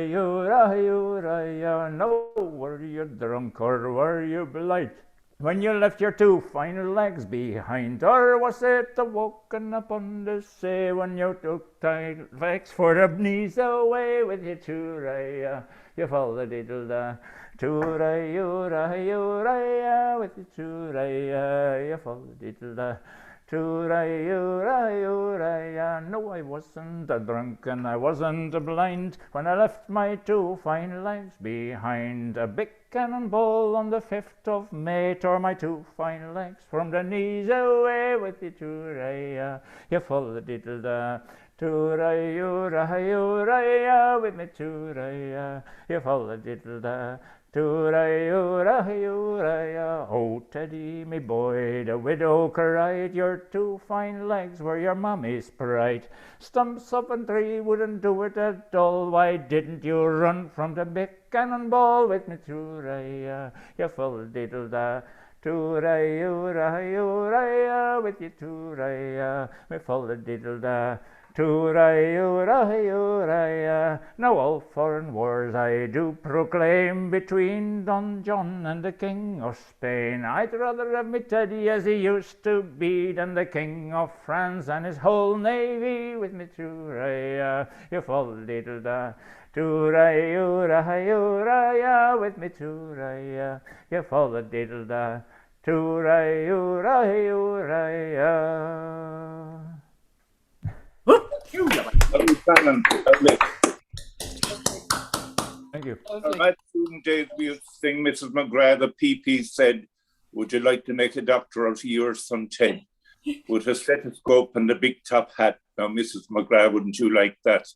No, were you drunk or were you blight when you left your 2 fine legs behind? Or was it a walking upon the sea when you took tight legs for the knees away with your tooraya? You fall the diddle da, tooraya, with your tooraya. You fall the diddle da, tooraya. No, I wasn't a drunk and I wasn't a blind when I left my 2 fine legs behind. A big cannonball on the 5th of May tore my 2 fine legs from the knees away with the tooraya. You fall the diddle da, tooraya, with me tooraya. You fall the diddle da, tooraya. Oh, Teddy, me boy, the widow cried, your 2 fine legs were your mommy's pride. Stumps of a tree wouldn't do it at all. Why didn't you run from the big cannonball with me tooraya? You full diddle da, tooraya, with your tooraya. Me full diddle da, tooraya. Now all foreign wars I do proclaim between Don John and the King of Spain. I'd rather have me Teddy as he used to be than the King of France and his whole navy with me tooraya. You fall diddle da, tooraya, with me tooraya. You fall the diddle da, tooraya. Thank you. On that student days, we used to sing Mrs. McGrath, the PP said, would you like to make a doctor out of your son Ted? With a stethoscope and a big top hat. Now, Mrs. McGrath, wouldn't you like that?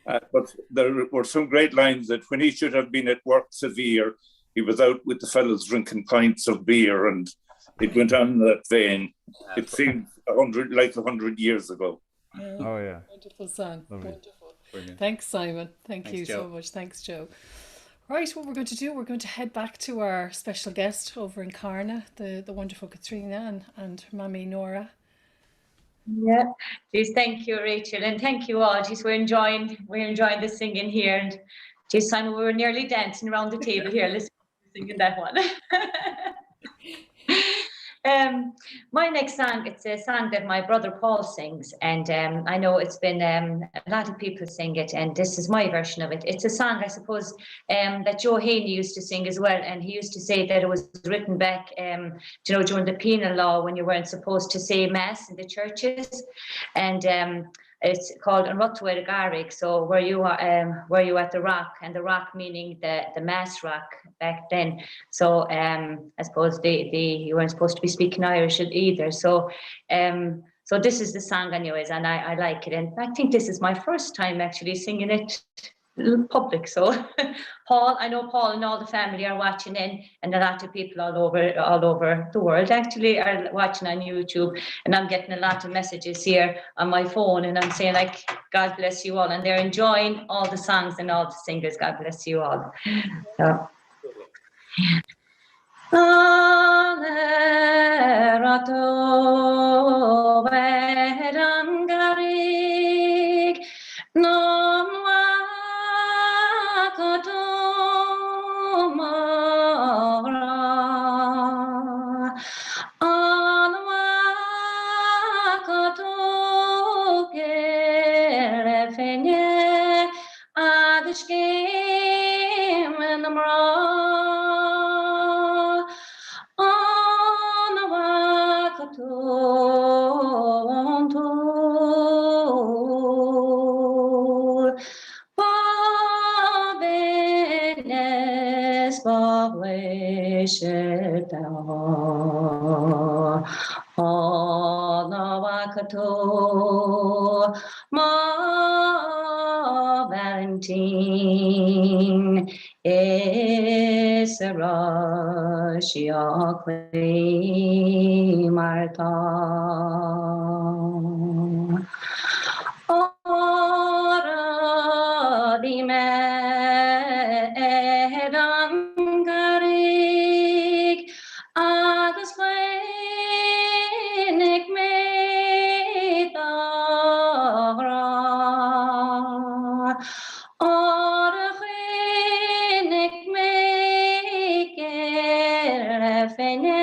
But there were some great lines that when he should have been at work severe, he was out with the fellows drinking pints of beer, and it went on in that vein. It seems 100 years ago. Oh yeah, wonderful song. Lovely. Wonderful. Brilliant. Thanks, Simon. Thanks you Joe. so much. Thanks, Joe. Right, what we're going to do, we're going to head back to our special guest over in Carna, the wonderful Caitríona and her mammy Nora. Yeah, geez, thank you, Rachel, and thank you all. Geez, we're enjoying the singing here, and geez, Simon, we were nearly dancing around the table here, listening to singing that one. My next song, it's a song that my brother Paul sings, and I know it's been a lot of people sing it, and this is my version of it. It's a song, I suppose, that Joe Haney used to sing as well, and he used to say that it was written back, during the penal law when you weren't supposed to say mass in the churches, and it's called An Rottuer Garig. So were you at the rock, and the rock meaning the mass rock back then. So I suppose you weren't supposed to be speaking Irish either. So So this is the song anyways, and I like it. And I think this is my first time actually singing it in public. So Paul, I know Paul and all the family are watching in, and a lot of people all over the world actually are watching on YouTube. And I'm getting a lot of messages here on my phone, and I'm saying like, God bless you all. And they're enjoying all the songs and all the singers. God bless you all. So. Valentine is a Russia Queen Martha. Ora di me rangarik agus klenik me dagra. Ora klenik me gerefene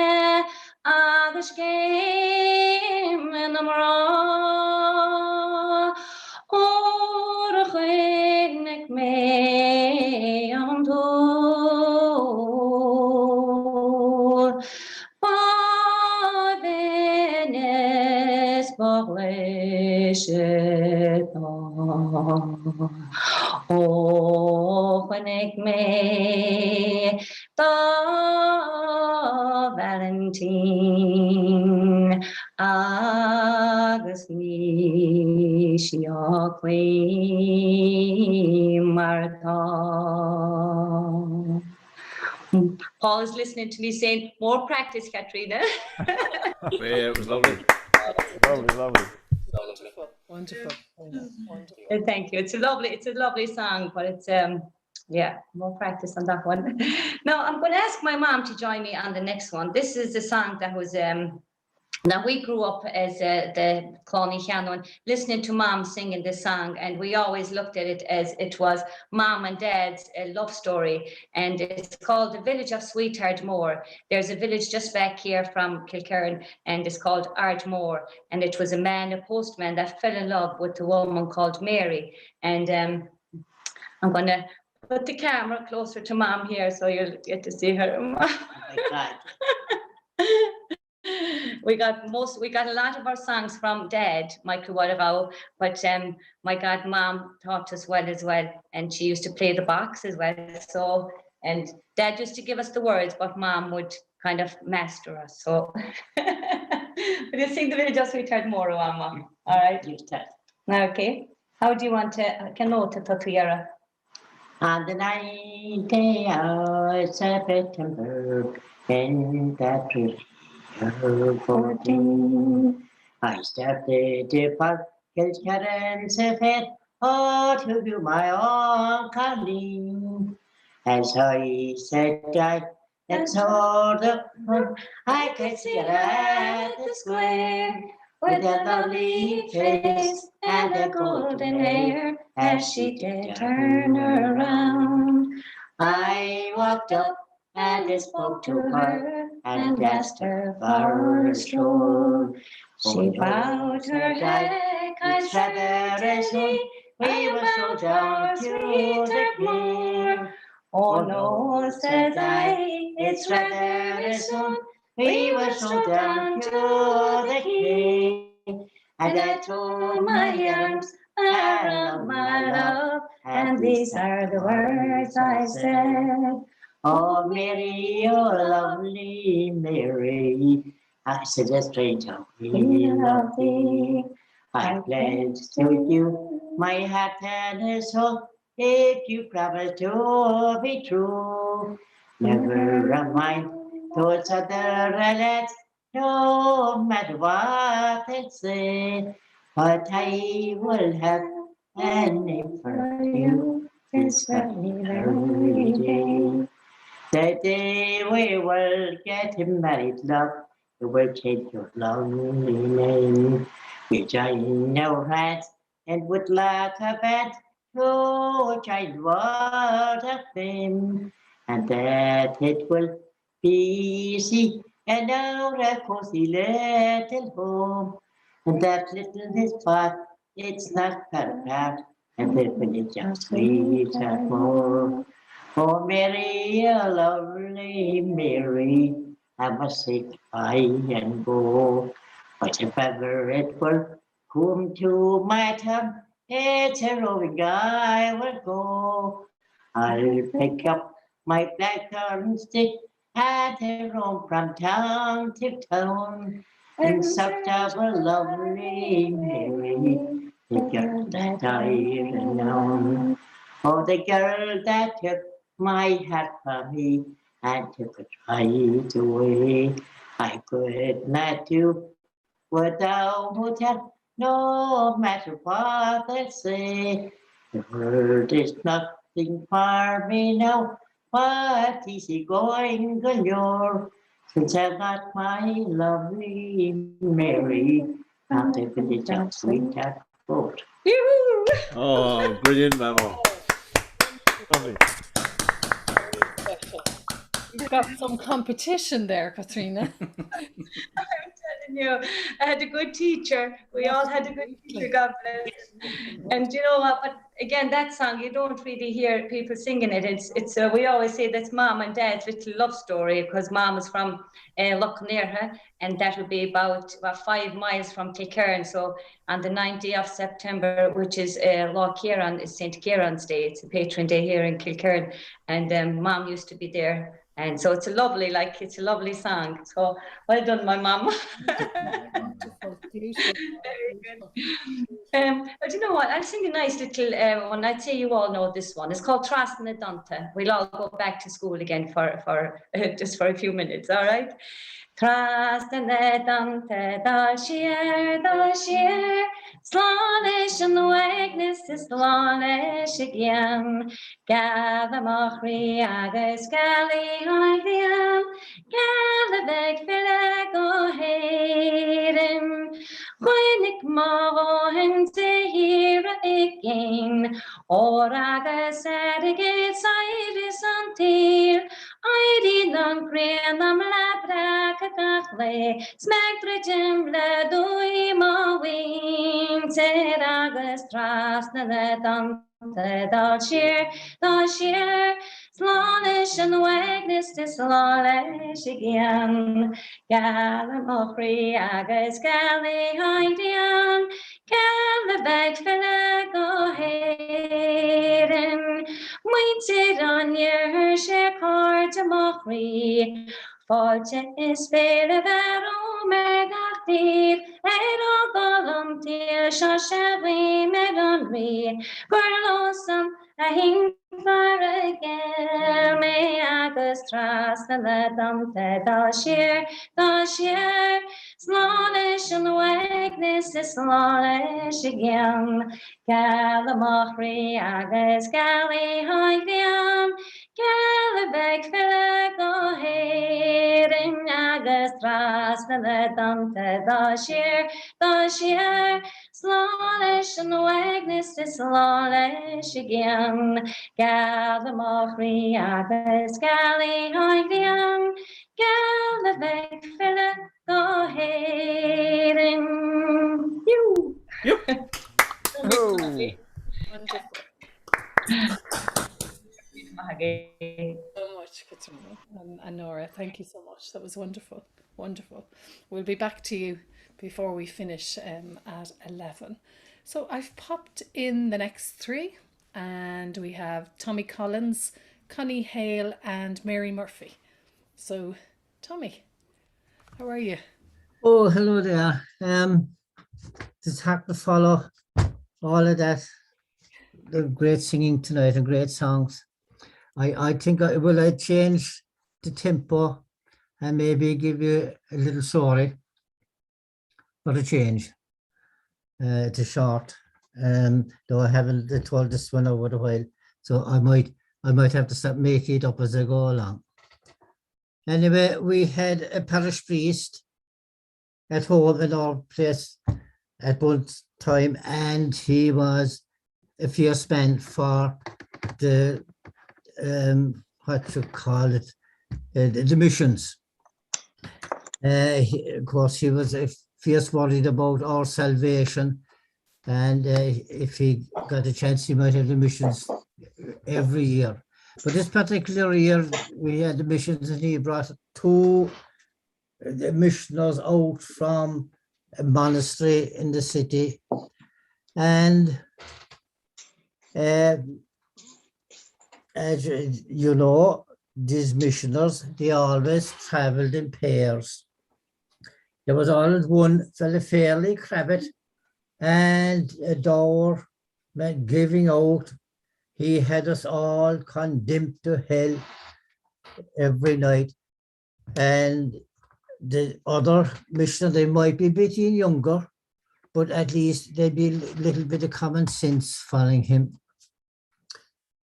agus game in the Ora klenik me am door. Badenes baglishet. Oh, klenik me da Valentine agus ní Queen Martha. Paul is listening to me saying, more practice, Caitríona. Yeah, it was lovely. Lovely. Wonderful. Thank you. It's a lovely song, but it's yeah, more practice on that one. Now I'm going to ask my mom to join me on the next one. This is the song that was now we grew up as the Caitríona Ní Cheannabháin listening to mom singing this song, and we always looked at it as it was mom and dad's love story, and it's called The Village of Sweetheart Moor. There's a village just back here from Kilkerran, and it's called Ardmore, and it was a postman that fell in love with a woman called Mary. And I'm going to put the camera closer to mom here so you'll get to see her. Oh my God. We got a lot of our songs from Dad, Michael Watergau, but my God, Mom taught us well as well, and she used to play the box as well. So, and Dad used to give us the words, but Mom would kind of master us. So, but you sing The Village of Sweetheart Moor, Mom. All right. Okay. How do you want to? Can note it to On the 9th day of September, in that 14, I started to park Kilkerran Sefet, to do my own calling. As I said, that's all the fun I could see at the square, with a lovely face and a golden hair, as she did turn around. I walked up and I spoke to her and asked her for a stroll. She bowed her head, kind rather as we will stroll down to the moor. Oh no, said I, it's rather soon. We will stroll down to the quay. And I threw my arms around my love, and these are the words I said. Oh, Mary, oh, lovely Mary, I said a stranger, we love thee. I pledge to you my heart and soul, if you promise to be true. Never mind those other lads, no matter what they say, but I will have an name for you this very day. The day we will get married, love, you will change your lonely name. We join our hands and would like a bed to child what a fame, and that it will be easy and our cozy little home. And that little spot, it's not perfect, and it will just sweet at home. Oh, Mary, a lovely Mary, I must say goodbye and go. But if ever it will come to my time, it's a roving I will go. I'll pick up my blackthorn stick and roam from town to town in search of a lovely Mary, the girl that I renown. Oh, the girl that took my heart from me and took it right away. I could not do without her, no matter what they say. The world is nothing for me now, but easy going galore. Since I got my lovely Mary, I'll take a little sweetheart boat. Oh, brilliant, Mamo. Lovely. You've got some competition there, Caitríona. I'm telling you, I had a good teacher. We all had a good teacher, God bless. And you know what? But again, that song, you don't really hear people singing it. It's we always say that's mom and dad's little love story, because mom is from Lough, and that would be about 5 miles from Kilkerran. So on the 9th of September, which is Lough Kieran, is St. Kieran's Day. It's a patron day here in Kilkerran, and mom used to be there. And so it's a lovely song. So well done, my mom. Wonderful, beautiful. Very good. But you know what? I'll sing a nice little one. I'd say you all know this one. It's called Trasna Dante. We'll all go back to school again for just for a few minutes, all right? Trasna Dante, dal sheer, slanish and wagness is slanish again. Gather mochri agus gali hoidian, gather beg fileg o hayden. Gwynig mohin te here again, or agus erigate iris antir, Aidi non green am labra kakle, smegdridgem le dui mo wing, teragus trasna le dante dal sheer, slanish and wagness is slanish again. Galam ochri agus gali hoidian, Galabag fileg o hayden, Waited on your share card to mockery. Fortune is fair that Omergachtir, and all volunteer shall we medonry. Gorlosum, a hing for again. May Agus trust and let them the sheer, smallish and wagness is smallish again. Galamachri agus gali hoidian, Galabeg fileg o hayden agus tras na ledam te the sheer, smallish and wagness is smallish again. Galamachri agus gali hoidian, Galabeg fileg o hayden. You. Yep. Oh. Wonderful. So much, Caitríona and Nora. Thank you so much. That was wonderful. Wonderful. We'll be back to you before we finish at 11. So I've popped in the next 3, and we have Tommy Collins, Connie Hale, and Mary Murphy. So, Tommy, how are you? Oh, hello there. Just have to follow all of that. The great singing tonight and great songs. I think I change the tempo and maybe give you a little story for a change. It's short. Though I haven't told this one over a while, so I might have to start making it up as I go along. Anyway, we had a parish priest at home in our place at one time, and he was a fierce man for the what you call it, the missions. Of course, he was a fierce worried about our salvation, and if he got a chance, he might have the missions every year. But this particular year, we had the missions, and he brought two missioners out from a monastery in the city, and as you know, these missioners, they always traveled in pairs. There was always one fella fairly crabbit and a door giving out. He had us all condemned to hell every night. And the other missioner, they might be a bit younger, but at least there'd be a little bit of common sense following him.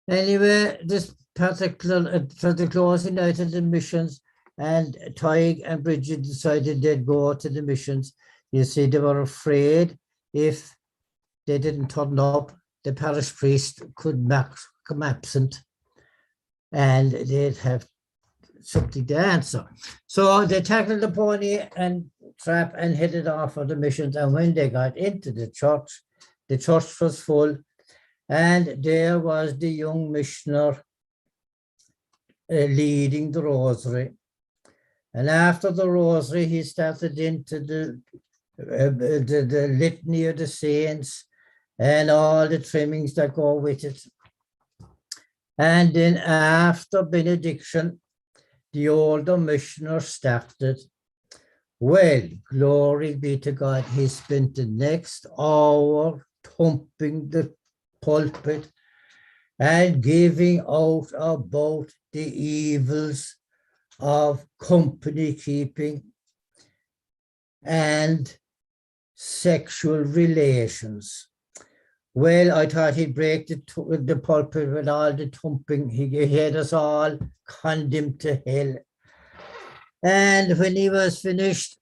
Anyway, this particular, for the closing night of the missions, and Tig and Bridget decided they'd go to the missions. You see, they were afraid if they didn't turn up, the parish priest could come absent, and they'd have something to answer. So they tackled the pony and trap and headed off for the missions. And when they got into the church was full, and there was the young missioner leading the rosary. And after the rosary, he started into the litany of the saints and all the trimmings that go with it. And then after benediction, the older missioner started. Well, glory be to God, he spent the next hour thumping the pulpit and giving out about the evils of company keeping and sexual relations. Well, I thought he'd break the pulpit with all the thumping. He had us all condemned to hell. And when he was finished,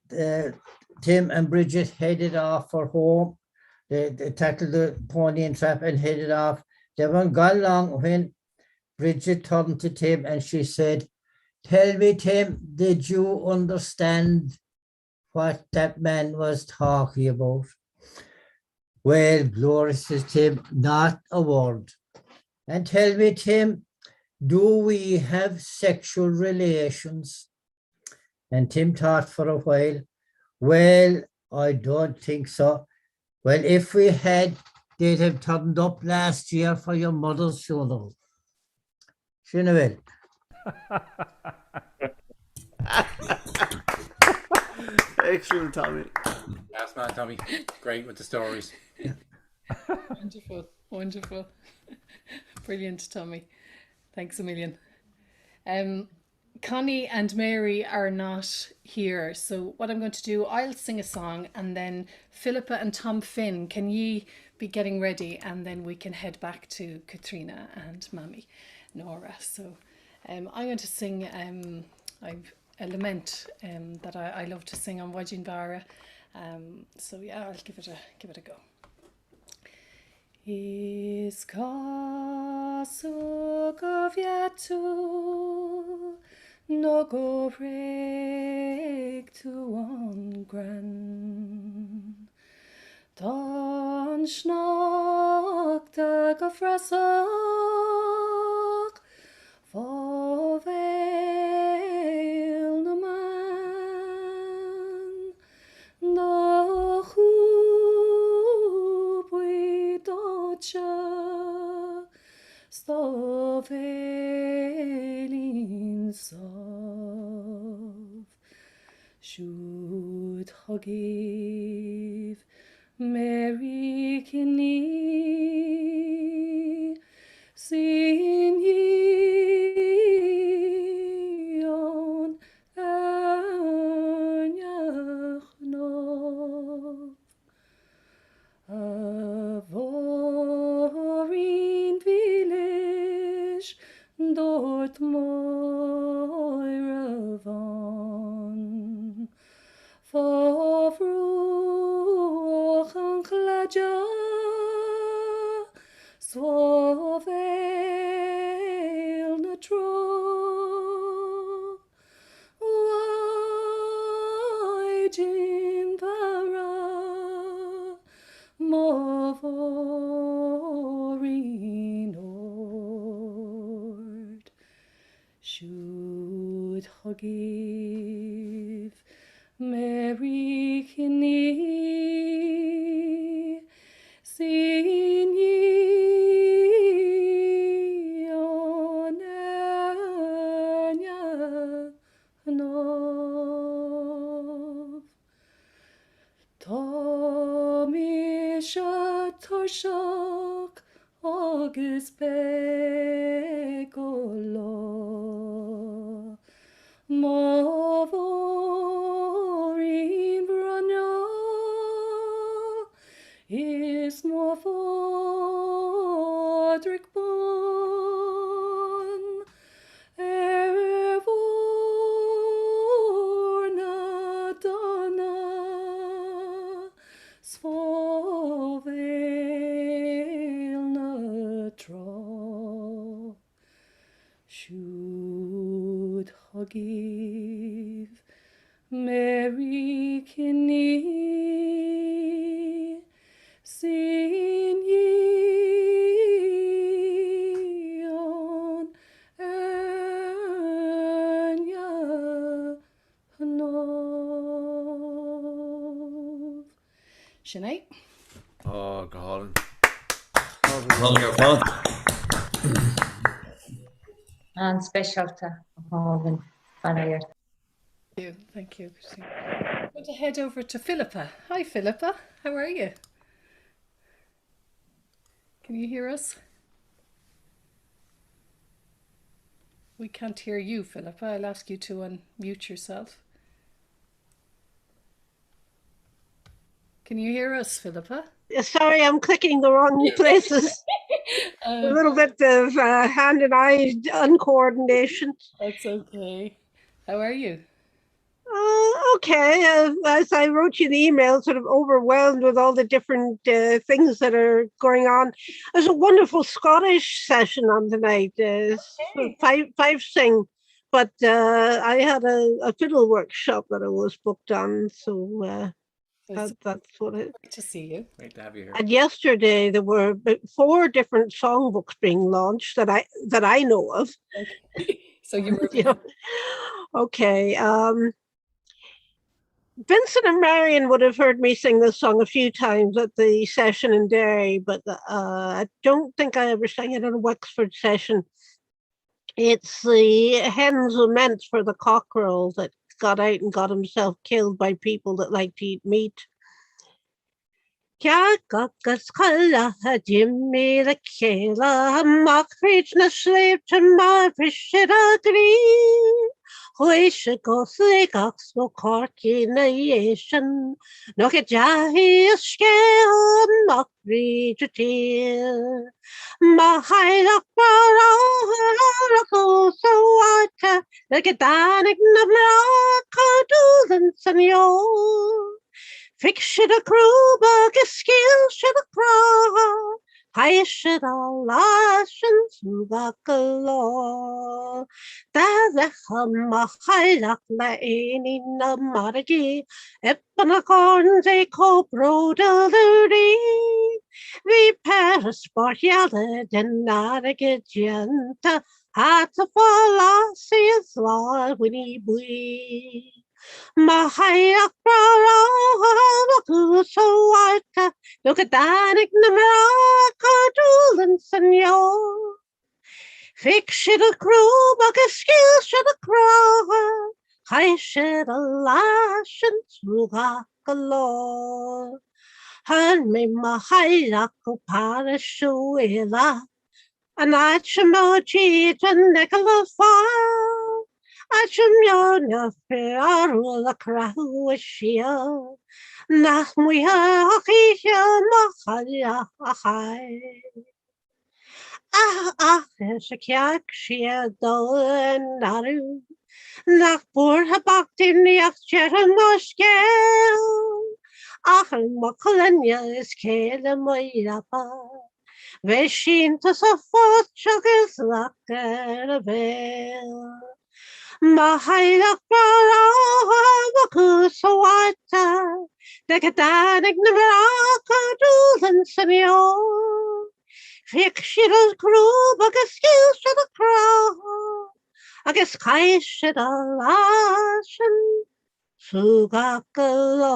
Tim and Bridget headed off for home. They tackled the pony and trap and headed off. They weren't gone long when Bridget turned to Tim and she said, "Tell me, Tim, did you understand what that man was talking about?" Well, glory, says Tim, not a word. And tell me, Tim, do we have sexual relations? And Tim thought for a while. Well, I don't think so. Well, if we had, they'd have turned up last year for your mother's funeral. Cheannabháin. Excellent, Tommy. Last man, Tommy. Great with the stories. Wonderful, wonderful. Brilliant, Tommy. Thanks a million. Connie and Mary are not here, so what I'm going to do, I'll sing a song, and then Philippa and Tom Finn, can ye be getting ready, and then we can head back to Caitríona and Mammy Nora. So I'm going to sing I've a lament that I love to sing on Wajin Bara. So yeah, I'll give it a go. Is casug of no go reg to on gran. Don schnack dag of rasach Foveil no man no hubwi docha Stovelin sov should forgive Mary Kinney, sing ye on Erniach of Orin village, dort moira van, for vroeg een kladja, zoveel na tro, waidin vara, Movorin ord, should forgive Mary Kinney, sing ye on Erniach Tomisha Torshok August Begolo Movorin Brana is Movodric Bon Ervorna Donna Svovelna tro, should forgive Mary Kinney, sing ye on Erniach. Sinead? Oh, God. And special to Morgan Fanayer. Thank you, Christine. I'm going to head over to Philippa. Hi, Philippa. How are you? Can you hear us? We can't hear you, Philippa. I'll ask you to unmute yourself. Can you hear us, Philippa? Sorry, I'm clicking the wrong places. A little bit of hand and eye uncoordination. That's okay. How are you? Okay. As I wrote you the email, sort of overwhelmed with all the different things that are going on. There's a wonderful Scottish session on tonight, five sing, but I had a fiddle workshop that I was booked on, so that's what it. Great to see you. Great to have you here. And yesterday there were about 4 different songbooks being launched that I know of. Okay. So you were okay. Vincent and Marion would have heard me sing this song a few times at the session in Derry, but I don't think I ever sang it at a Wexford session. It's the hen's lament for the cockerel that got out and got himself killed by people that like to eat meat. Jimmy the Kayla, mock preach na slave to my fish it agree. We should go see gox no corky nation. No get jahi a scale, mock preach a tear. My high up so white, like a danik nabla, do senor. Fix should a crew, bug a skill should a craw. I should all lashens law. That's a hum a high luck lane in a margi. Epanacorns a cobrodalery. We paris sport yelled and not a good genta. Had to fall off, see us law when he bleed. Mahaya so white, look at that Namaka and senor. Fix it a crew, but a skill should a crow. caiisiad a lásin trúga go lá. Han mé ma haileach go parasúile, an áit sem mótí an ne le fá. A sem meánna fé áú a crathú a sial, nach muoí se má chaile a chaid. Ach se ceach siad dó an narú, nach búrtha bachtaíocht tear an má scéal. Ach an má cholinne is céile maireapa, bheith sínta sa fót agus lech ar a bhéal. Ma haileach bra acu sa bhaite, de go danig na maracha dúlan sa meo. Fic siad an grúb agus sciil siad a crá, agus caiisiad a lásin trúga go lá.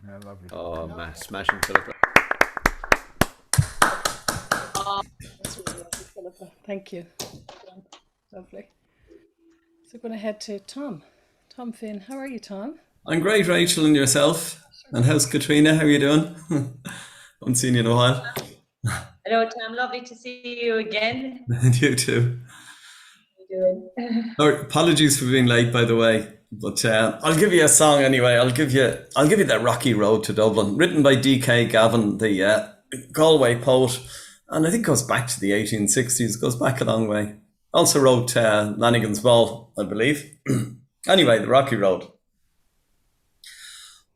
Yeah, lovely. Oh, smashing, Philippa. That's really lovely, Philippa. Thank you. Lovely. So we're going to head to Tom. Tom Finn, how are you, Tom? I'm great, Rachel, and yourself? And how's Caitríona? How are you doing? Haven't seen you in a while. Hello, Tom. Lovely to see you again. And you too. How are you doing? Apologies for being late, by the way. But I'll give you a song anyway. I'll give you that Rocky Road to Dublin, written by D.K. Gavin, the Galway poet, and I think goes back to the 1860s. Goes back a long way. Also wrote Lanigan's Ball, I believe. Anyway, the Rocky Road.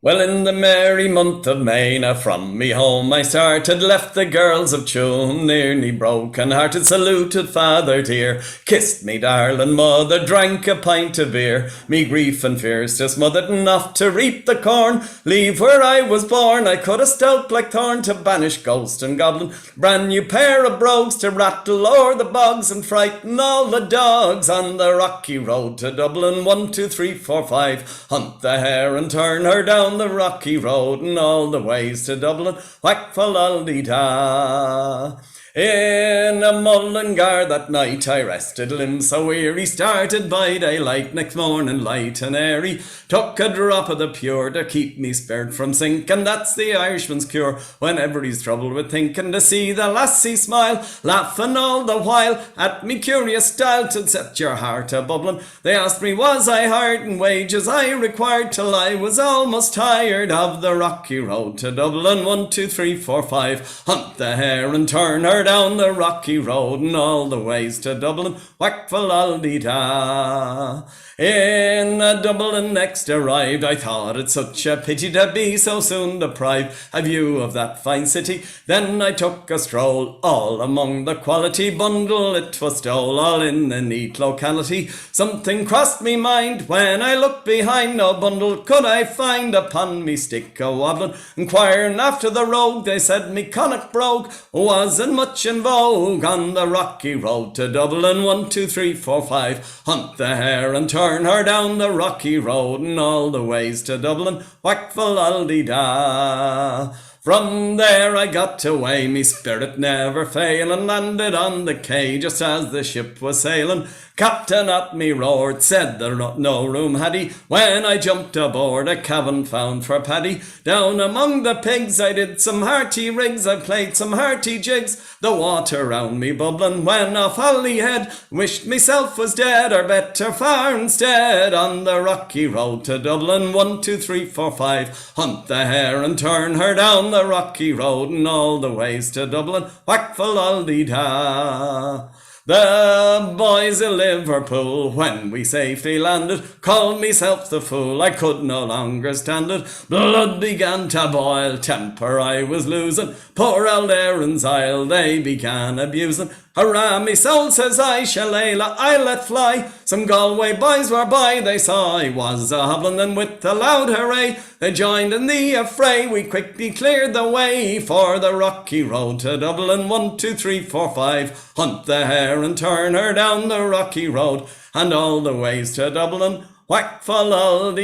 Well, in the merry month of May, now from me home I started, left the girls of Tuam, nearly broken-hearted, saluted father dear, kissed me darling mother, drank a pint of beer, me grief and fears just smothered enough to reap the corn, leave where I was born, I cut a stout blackthorn to banish ghost and goblin, brand new pair of brogues to rattle o'er the bogs and frighten all the dogs on the Rocky Road to Dublin. 1, 2, 3, 4, 5, hunt the hare and turn her down the Rocky Road and all the ways to Dublin, whack fa-lal-dee-da. In a mullingar that night I rested, limbs so weary, started by daylight, next morning light and airy, took a drop of the pure to keep me spared from sinking, that's the Irishman's cure, whenever he's troubled with thinking, to see the lassie smile, laughing all the while, at me curious style to set your heart a-bubbling. They asked me was I hired and wages I required, till I was almost tired of the Rocky Road to Dublin. 1, 2, 3, 4, 5, hunt the hare and turn her down the Rocky Road and all the ways to Dublin, whack fa-lal-dee-da. In a Dublin next arrived, I thought it such a pity to be so soon deprived a view of that fine city. Then I took a stroll all among the quality bundle it was stole, all in a neat locality. Something crossed me mind when I looked behind, no bundle could I find upon me stick a wobbling. Inquiring after the rogue, they said me Connacht brogue wasn't much in vogue on the Rocky Road to Dublin. 1, 2, 3, 4, 5, hunt the hare and turn her down the Rocky Road and all the ways to Dublin, whack fa-lal-dee-da. From there I got away, me spirit never failing, landed on the quay just as the ship was sailing. Captain at me roared, said there no room had he. When I jumped aboard, a cabin found for Paddy. Down among the pigs I did some hearty rigs, I played some hearty jigs, the water round me bubbling. When off Holyhead, wished myself was dead, or better far instead, on the Rocky Road to Dublin. 1, 2, 3, 4, 5, hunt the hare and turn her down the Rocky Road and all the ways to Dublin, whack fa-lal-dee-da. The boys in Liverpool, when we safely landed, called myself the fool, I could no longer stand it. Blood began to boil, temper I was losing, poor old Aaron's Isle they began abusing. Hurrah, me soul, says I, Shillelagh, I let fly. Some Galway boys were by, they saw I was a hobbling, and with a loud hooray, they joined in the affray. We quickly cleared the way for the Rocky Road to Dublin. 1, 2, 3, 4, 5, hunt the hare and turn her down the Rocky Road, and all the ways to Dublin, whack fa-lal-dee-da.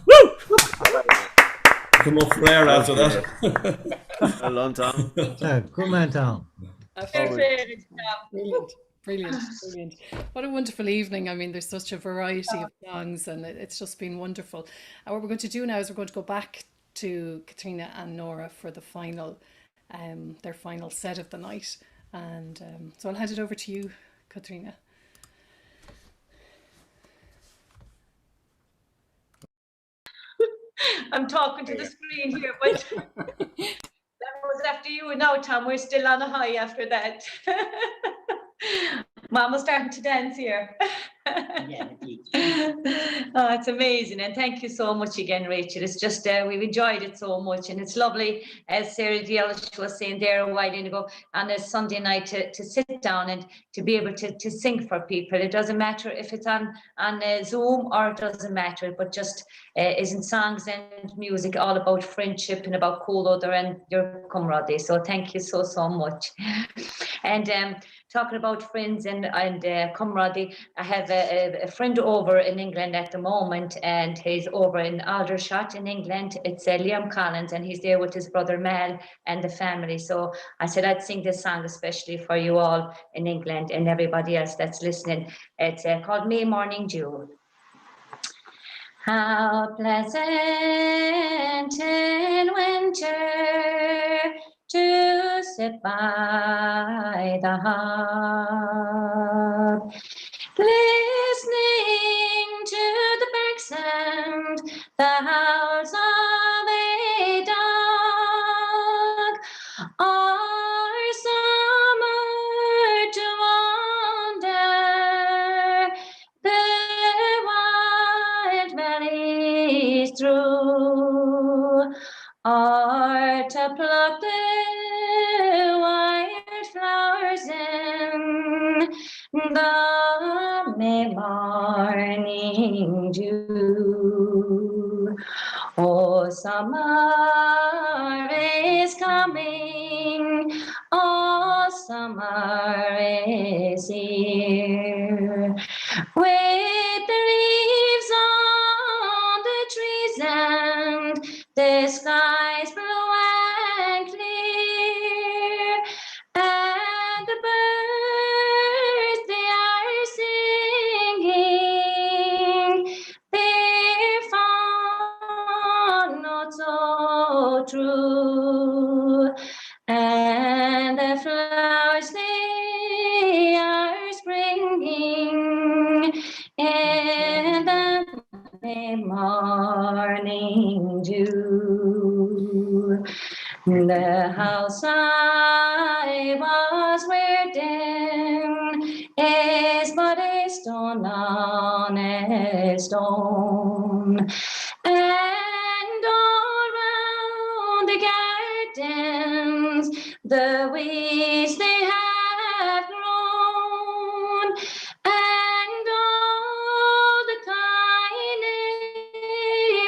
Woo! Come up rare after that. Well done, Tom. Good man, Tom. Absolutely. Brilliant. Brilliant, brilliant. What a wonderful evening. I mean, there's such a variety of songs and it's just been wonderful. And what we're going to do now is we're going to go back to Caitríona and Nora for the final, their final set of the night. And so I'll hand it over to you, Caitríona. I'm talking to the screen here, but that was after you. Now, Tom, we're still on a high after that. Mama's starting to dance here. Oh, it's amazing, and thank you so much again, Rachel. It's just we've enjoyed it so much, and it's lovely, as Sarah Dielish was saying there a while ago, on a Sunday night to sit down and to be able to sing for people. It doesn't matter if it's on Zoom or it doesn't matter, but just isn't songs and music all about friendship and about cool other and your camaraderie. So thank you so much. And talking about friends and camaraderie, I have a friend over in England at the moment, and he's over in Aldershot in England. It's Liam Collins, and he's there with his brother Mel and the family. So I said I'd sing this song especially for you all in England and everybody else that's listening. It's called May Morning Dew. How pleasant in winter to sit by the hearth, listening to the birds and the howls of a dog, or summer to wander the wild valleys through, or to pluck the wild flowers in the May morning dew. Oh, summer is coming, oh, summer is here, with the leaves on the trees and the skies blue and clear, and the birds, they are singing their fond notes so true, and the flowers, they are springing in the May morning dew. The house I was waiting is but a stone on a stone, and all round the gardens the weeds they have grown, and all the kind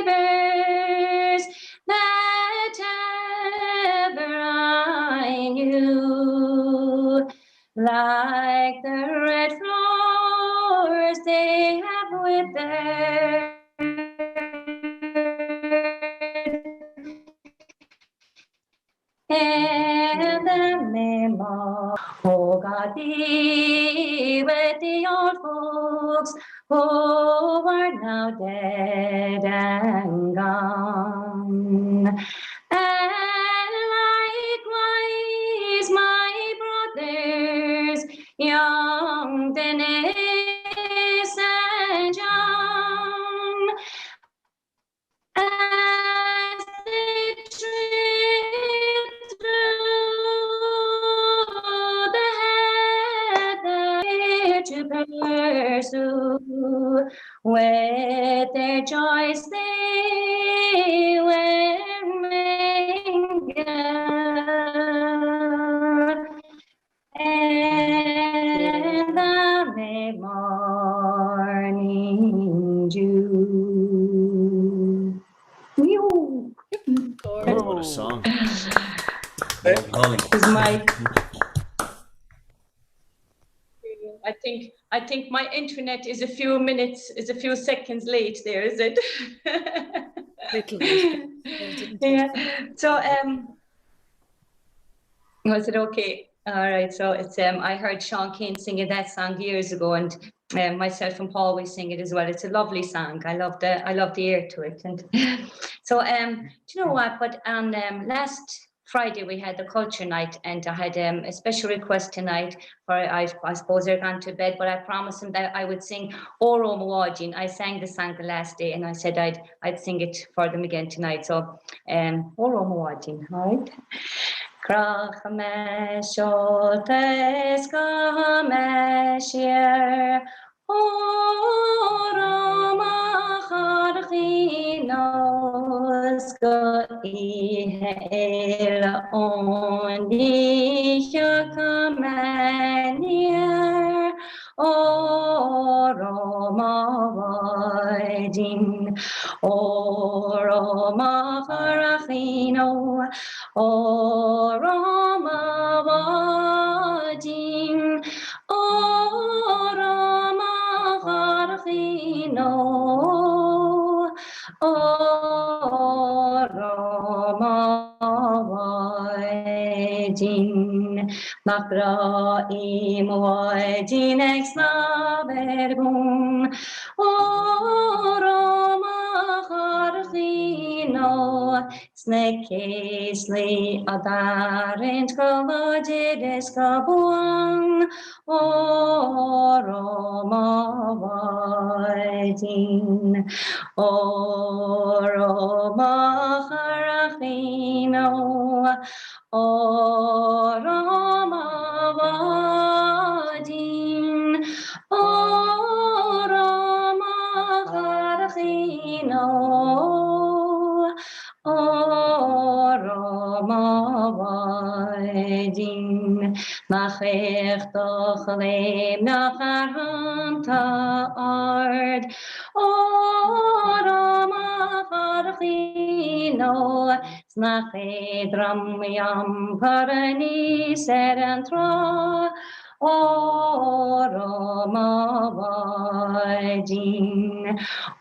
neighbors that ever I knew, like the red flowers they have withered, and the memory. Oh, God be with the old folks who are now dead and gone, and likewise my brothers, young Dennis and John, as they trip through the heather to pursue, with their joys they will mingle, and the May morning dew. What a song. Is my I think my internet is a few seconds late there, is it? Yeah. So was it okay? All right, so it's I heard Sean Keane singing that song years ago, and myself and Paul we sing it as well. It's a lovely song. I love the ear to it. And so do you know what? But on last Friday we had the culture night, and I had a special request tonight for I suppose they're gone to bed, but I promised them that I would sing Oro Mawajin. I sang the song the last day, and I said I'd sing it for them again tonight. So Oro Mawajin, all right. Krach me sholtes ka me shir Oro machar chinos go ihel on dicha ka me nir Oro mawajin Oro machar chino Oro mawajin, Oro macharchino, Oro mawajin, Nachraim wajin ex lavergun, Oro macharchino, Snekesli adarent kalajedes kabuang Oro mawajin Oro macharachino Oro mawajin Oro macharachino Oro mawajin Nachech doch leim nachar hanta ard Oro macharchino Snachedram yam parani serentra Oro mawajin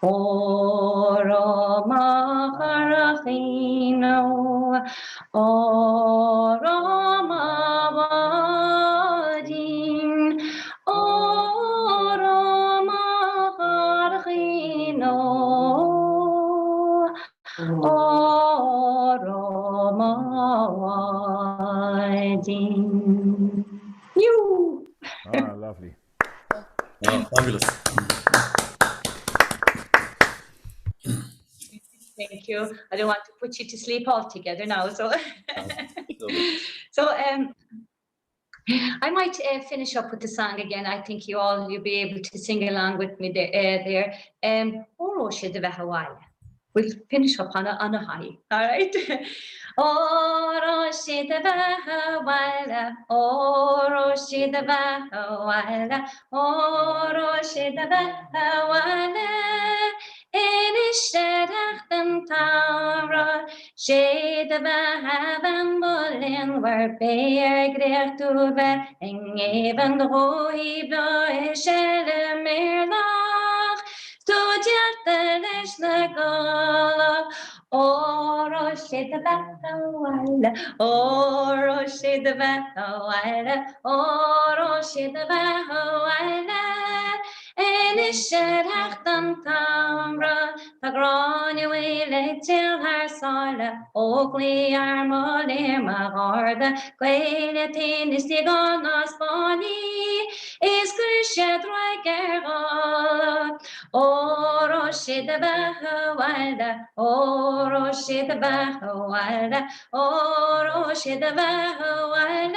Oro macharachino Oro mawajin Oro macharchino Oro mawajin You. Ah, lovely. Oh, fabulous. Thank you. I don't want to put you to sleep altogether now. So, so I might finish up with the song again. I think you'll be able to sing along with me there. Oro Shidavahawaii. We'll finish up on a high. All right. Oro Shidavahawaii. Oro Shidavahawaii. Oro Shidavahawaii. In ishterachtem tara, shedavahavam bolin, where bear grech to ver, en even roi blo ishele mirlach, studiertelish legala, oro shedavahawaii, oro shedavahawaii, oro shedavahawaii. En ishterachtem tamra, tagrani wile til her sala, ogli armolir magarda, gleile tinis tigana spani, iskushet roigerala, oro shidavahawaii, oro shidavahawaii, oro shidavahawaii.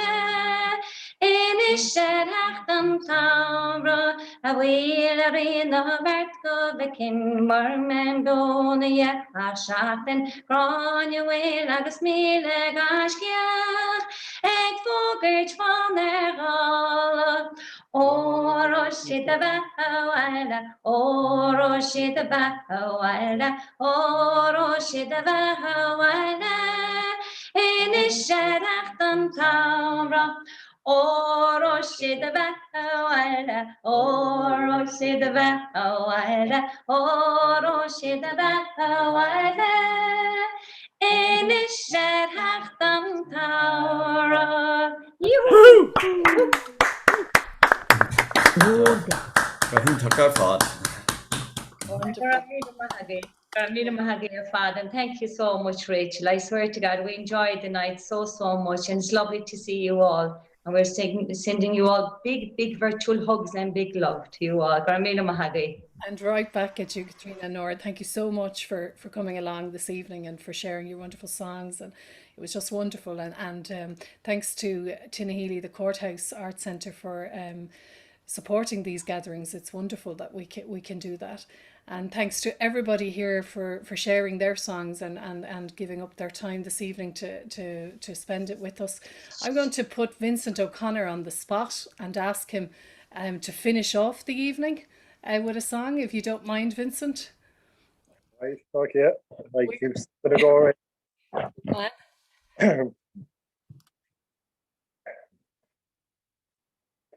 In ishterachtem tamra, a wheel arena vert go vikin, mormen bonia, a shaten, grania wheel agus mile gashkiach, eg fogert van gala, oro shidavahawaii, oro shidavahawaii, oro shidavahawaii, in ishterachtem tamra. Oro shidavahawaii, oro shidavahawaii, oro shidavahawaii. In ishterachtem tara, you. And thank you so much, Rachel. I swear to God, we enjoyed the night so much, and it's lovely to see you all. And we're sending you all big virtual hugs and big love to you all. And right back at you, Caitríona. Nora, thank you so much for coming along this evening and for sharing your wonderful songs. And it was just wonderful. And thanks to Tinahely, the Courthouse Art Centre, for supporting these gatherings. It's wonderful that we can do that. And thanks to everybody here for sharing their songs and giving up their time this evening to spend it with us. I'm going to put Vincent O'Connor on the spot and ask him to finish off the evening with a song, if you don't mind, Vincent. Right, okay. Like you're gonna go right.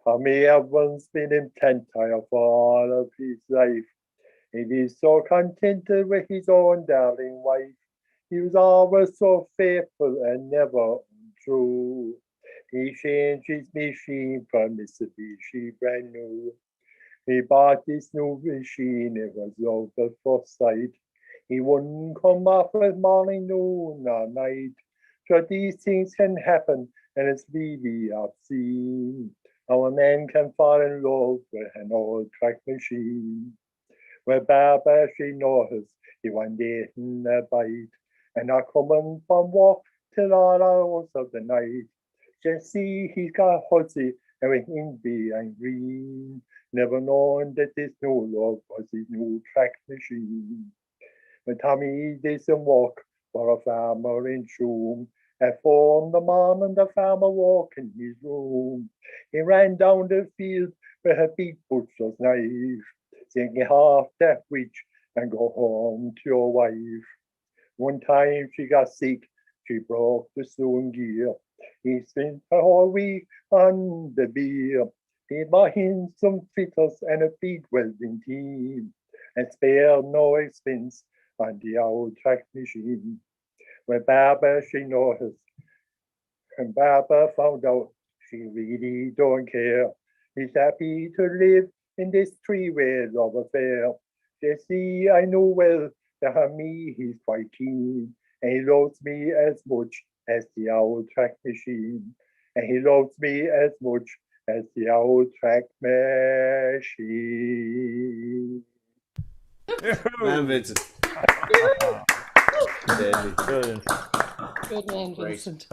Tommy Evans been intent of all of his life. He was so contented with his own darling wife. He was always so faithful and never untrue. He changed his machine for Mitsubishi brand new. He bought this new machine, it was love at first sight. He wouldn't come off with morning, noon, or night. So these things can happen, and it's really obscene. How a man can fall in love with an old track machine. Well, Barbara, she noticed he one day in a bite, and not coming from work till all hours of the night. Just see, he's got Hudsie, everything being green. Never knowing that this new love was his new track machine. When Tommy did some work for a farmer in Shoom, at 4 in the morning, the farmer walked in his room. He ran down the field with a big butcher's knife, saying, "Get half that witch and go home to your wife." One time she got sick, she broke the sewing gear. He spent a whole week on the beer. He bought him some fitters and a big welding team, and spared no expense on the old track machine. When Barbara, she noticed, and Barbara found out she really don't care. He's happy to live in this three-way love affair. You see, I know well that on me he's quite keen, and he loves me as much as the old track machine. And he loves me as much as the old track machine. Man, Vincent. Good man, Vincent.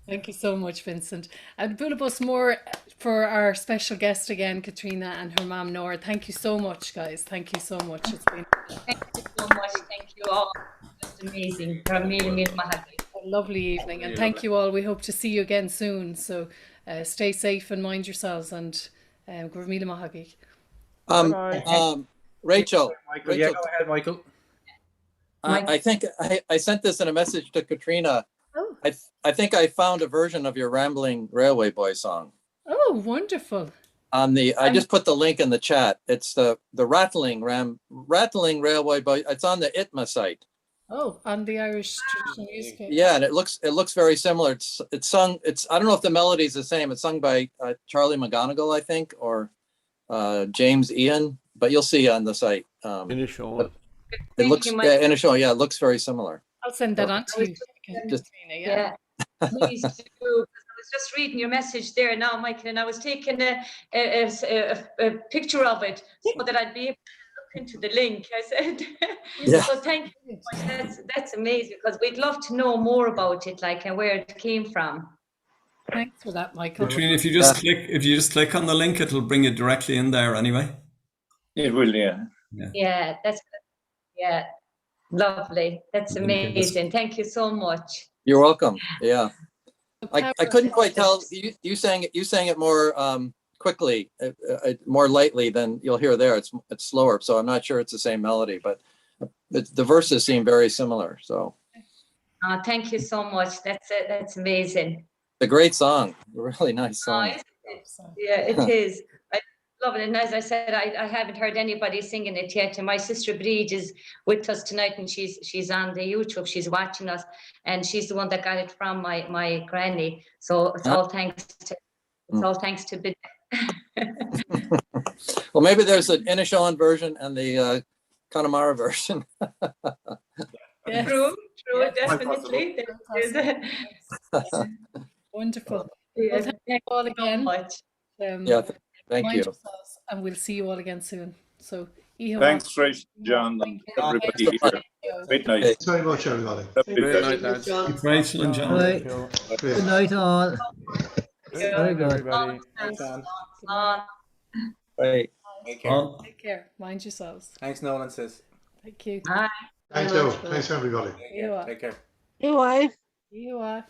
Thank you so much, Vincent. And Bulabus more for our special guest again, Caitríona, and her mom, Nora. Thank you so much, guys. Thank you so much. It's been Thank you so much. Thank you all. It's amazing. A lovely evening. And thank you all. We hope to see you again soon. So stay safe and mind yourselves. And Gurmila Mahagi. Rachel. Michael, yeah, go ahead, Michael. I think I sent this in a message to Caitríona. Oh. I think I found a version of your Rambling Railway Boy song. Oh, wonderful. I just put the link in the chat. It's the Rattling Railway Boy. It's on the ITMA site. Oh, on the Irish Traditional Music. Yeah, and it looks very similar. It's sung. I don't know if the melody is the same. It's sung by Charlie McGonigal, I think, or James Ian. But you'll see on the site. Initial. It looks initial. Yeah, it looks very similar. I'll send that on to you. Yeah. Please do. I was just reading your message there now, Michael, and I was taking a picture of it so that I'd be able to look into the link. I said, so thank you so much. That's amazing, because we'd love to know more about it, like, and where it came from. Thanks for that, Michael. Caitríona, if you just click on the link, it'll bring you directly in there anyway. It will, yeah. Yeah, lovely. That's amazing. Thank you so much. You're welcome. Yeah, I couldn't quite tell. You sang it more quickly, more lightly than you'll hear there. It's slower, so I'm not sure it's the same melody, but the verses seem very similar. So. Thank you so much. That's amazing. A great song. A really nice song. Yeah, it is. I lovely. And as I said, I haven't heard anybody singing it yet. And my sister Breed is with us tonight, and she's on the YouTube. She's watching us, and she's the one that got it from my granny. So it's all thanks to Bid. Well, maybe there's an Inishawan version and the Connemara version. Yes. True, Yes. definitely. Wonderful. Yeah, Well, thank you all again. Yeah, thank Mind you. yourselves, and we'll see you all again soon. So, Thanks, Rachel, John, and everybody here. Great night. Thanks very much, everybody. Good night, lads. Rachel and John. Right. Good night, all. Good Very night, good. everybody. Right. Take care. Take care. Mind yourselves. Thanks, Nolan, sis. Thank you. Bye. Thanks, everybody. You are. Take care. You are. You are.